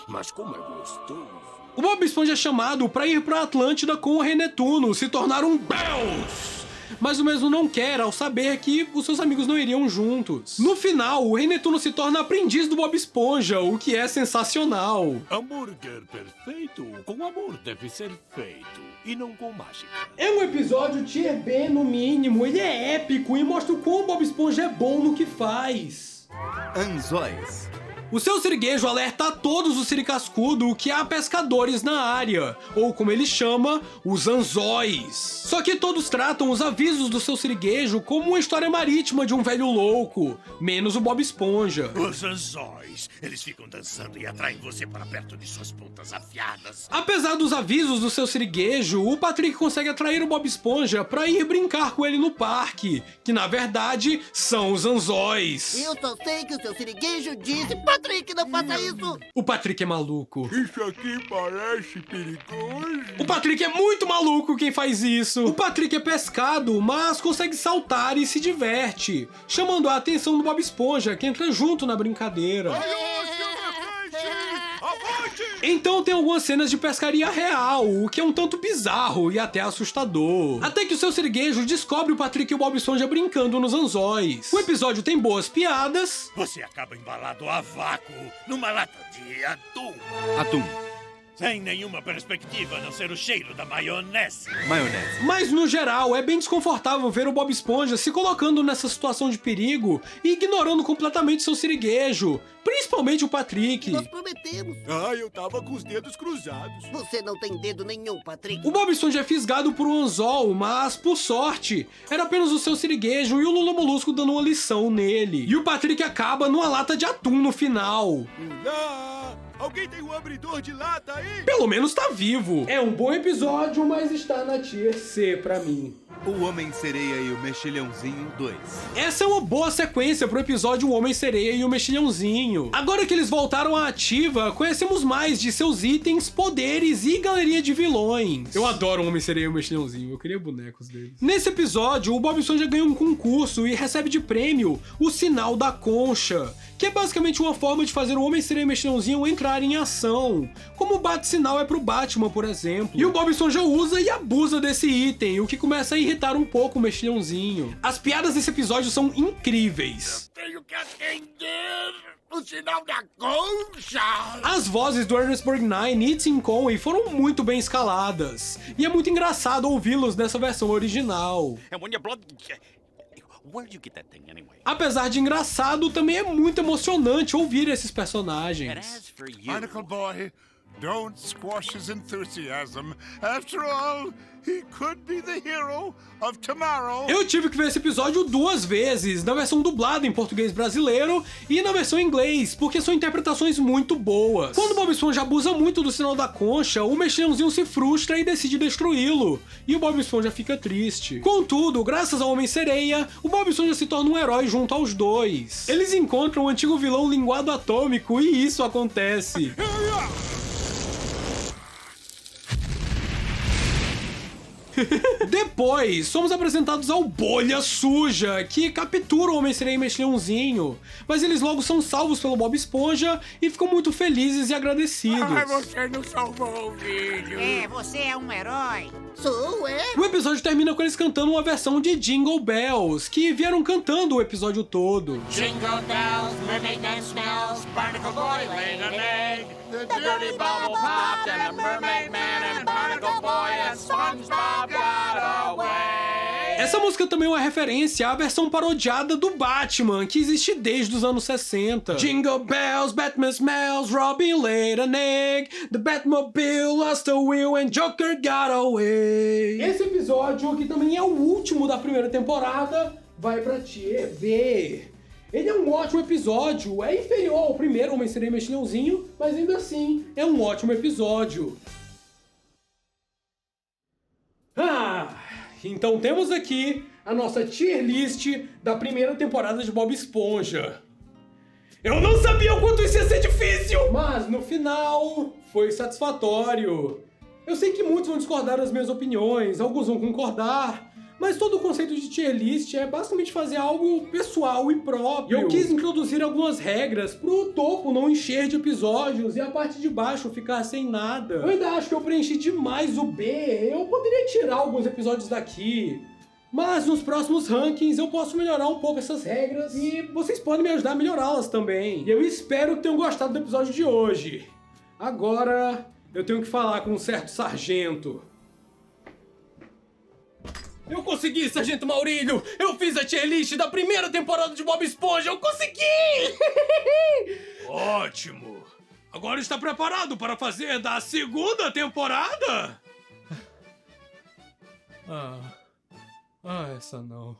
Mas como é gostoso! O Bob Esponja é chamado para ir para Atlântida com o Rei Netuno, se tornar um deus! Mas o mesmo não quer ao saber que os seus amigos não iriam juntos. No final, o Rei Netuno se torna aprendiz do Bob Esponja, o que é sensacional. Hambúrguer perfeito com amor deve ser feito, e não com mágica. É um episódio tier B no mínimo, ele é épico e mostra o quão o Bob Esponja é bom no que faz. Anzóis. O Seu Sirigueijo alerta a todos os siricascudo que há pescadores na área, ou como ele chama, os anzóis. Só que todos tratam os avisos do Seu Sirigueijo como uma história marítima de um velho louco, menos o Bob Esponja. Os anzóis, eles ficam dançando e atraem você para perto de suas pontas afiadas. Apesar dos avisos do Seu Sirigueijo, o Patrick consegue atrair o Bob Esponja para ir brincar com ele no parque, que na verdade são os anzóis. Eu só sei que o Seu Sirigueijo disse... Patrick, não faça isso! O Patrick é maluco. Isso aqui parece perigoso. O Patrick é muito maluco quem faz isso. O Patrick é pescado, mas consegue saltar e se diverte, chamando a atenção do Bob Esponja, que entra junto na brincadeira. Então tem algumas cenas de pescaria real, o que é um tanto bizarro e até assustador. Até que o Seu Sirigueijo descobre o Patrick e o Bob Esponja brincando nos anzóis. O episódio tem boas piadas. Você acaba embalado a vácuo numa lata de atum. Atum. Sem nenhuma perspectiva a não ser o cheiro da maionese. Maionese. Mas no geral é bem desconfortável ver o Bob Esponja se colocando nessa situação de perigo e ignorando completamente Seu Sirigueijo, principalmente o Patrick. Nós prometemos. Eu tava com os dedos cruzados. Você não tem dedo nenhum, Patrick. O Bob Esponja é fisgado por um anzol, mas, por sorte, era apenas o Seu Sirigueijo e o Lula Molusco dando uma lição nele. E o Patrick acaba numa lata de atum no final. Alguém tem um abridor de lata aí? Pelo menos tá vivo. É um bom episódio, mas está na tier C pra mim. O Homem-Sereia e o Mexilhãozinho 2. Essa é uma boa sequência pro episódio O Homem-Sereia e o Mexilhãozinho. Agora que eles voltaram à ativa, conhecemos mais de seus itens, poderes e galeria de vilões. Eu adoro o Homem-Sereia e o Mexilhãozinho, eu queria bonecos deles. Nesse episódio, o Bob Esponja ganha um concurso e recebe de prêmio o Sinal da Concha, que é basicamente uma forma de fazer o Homem-Sereia e o Mexilhãozinho entrar em ação, como o bate-sinal é pro Batman, por exemplo. E o Bob Esponja usa e abusa desse item, o que começa a irritar um pouco o Mexilhãozinho. As piadas desse episódio são incríveis. Tenho que atender o sinal da concha. As vozes do Ernest Borgnine e Tim Conway foram muito bem escaladas, e é muito engraçado ouvi-los nessa versão original. Where'd you get that thing anyway? Apesar de engraçado, também é muito emocionante ouvir esses personagens. Barnacle Boy, don't squash his enthusiasm. After all, he could be the hero of tomorrow. Eu tive que ver esse episódio 2 vezes, na versão dublada em português brasileiro e na versão em inglês, porque são interpretações muito boas. Quando o Bob Esponja abusa muito do sinal da concha, o Mexilhãozinho se frustra e decide destruí-lo, e o Bob Esponja fica triste. Contudo, graças ao Homem-Sereia, o Bob Esponja se torna um herói junto aos dois. Eles encontram o antigo vilão Linguado Atômico e isso acontece. Depois, somos apresentados ao Bolha Suja, que captura o Homem-Sereia e Mexilhãozinho, mas eles logo são salvos pelo Bob Esponja e ficam muito felizes e agradecidos. Você não salvou o filho. Você é um herói. Sou, O episódio termina com eles cantando uma versão de Jingle Bells, que vieram cantando o episódio todo. Jingle bells, mermaid man smells, barnacle boy laid an egg. The dirty bubble popped and the mermaid man and barnacle boy and SpongeBob got away. Essa música também é uma referência à versão parodiada do Batman, que existe desde os anos 60. Jingle bells, Batman smells, Robin laid an egg, the Batmobile lost a wheel and Joker got away. Esse episódio, que também é o último da primeira temporada, vai pra TV. Ele é um ótimo episódio, é inferior ao primeiro Homem-Sereia e Mexilhãozinho, mas ainda assim é um ótimo episódio. Então temos aqui a nossa tier list da primeira temporada de Bob Esponja. Eu não sabia o quanto isso ia ser difícil! Mas no final foi satisfatório. Eu sei que muitos vão discordar das minhas opiniões, alguns vão concordar, mas todo o conceito de tier list é basicamente fazer algo pessoal e próprio. E eu quis introduzir algumas regras pro topo não encher de episódios e a parte de baixo ficar sem nada. Eu ainda acho que eu preenchi demais o B, eu poderia tirar alguns episódios daqui. Mas nos próximos rankings eu posso melhorar um pouco essas regras e vocês podem me ajudar a melhorá-las também. E eu espero que tenham gostado do episódio de hoje. Agora eu tenho que falar com um certo sargento. Eu consegui, Sargento Maurílio! Eu fiz a tier list da primeira temporada de Bob Esponja! Eu consegui! Ótimo! Agora está preparado para fazer da segunda temporada? Essa não.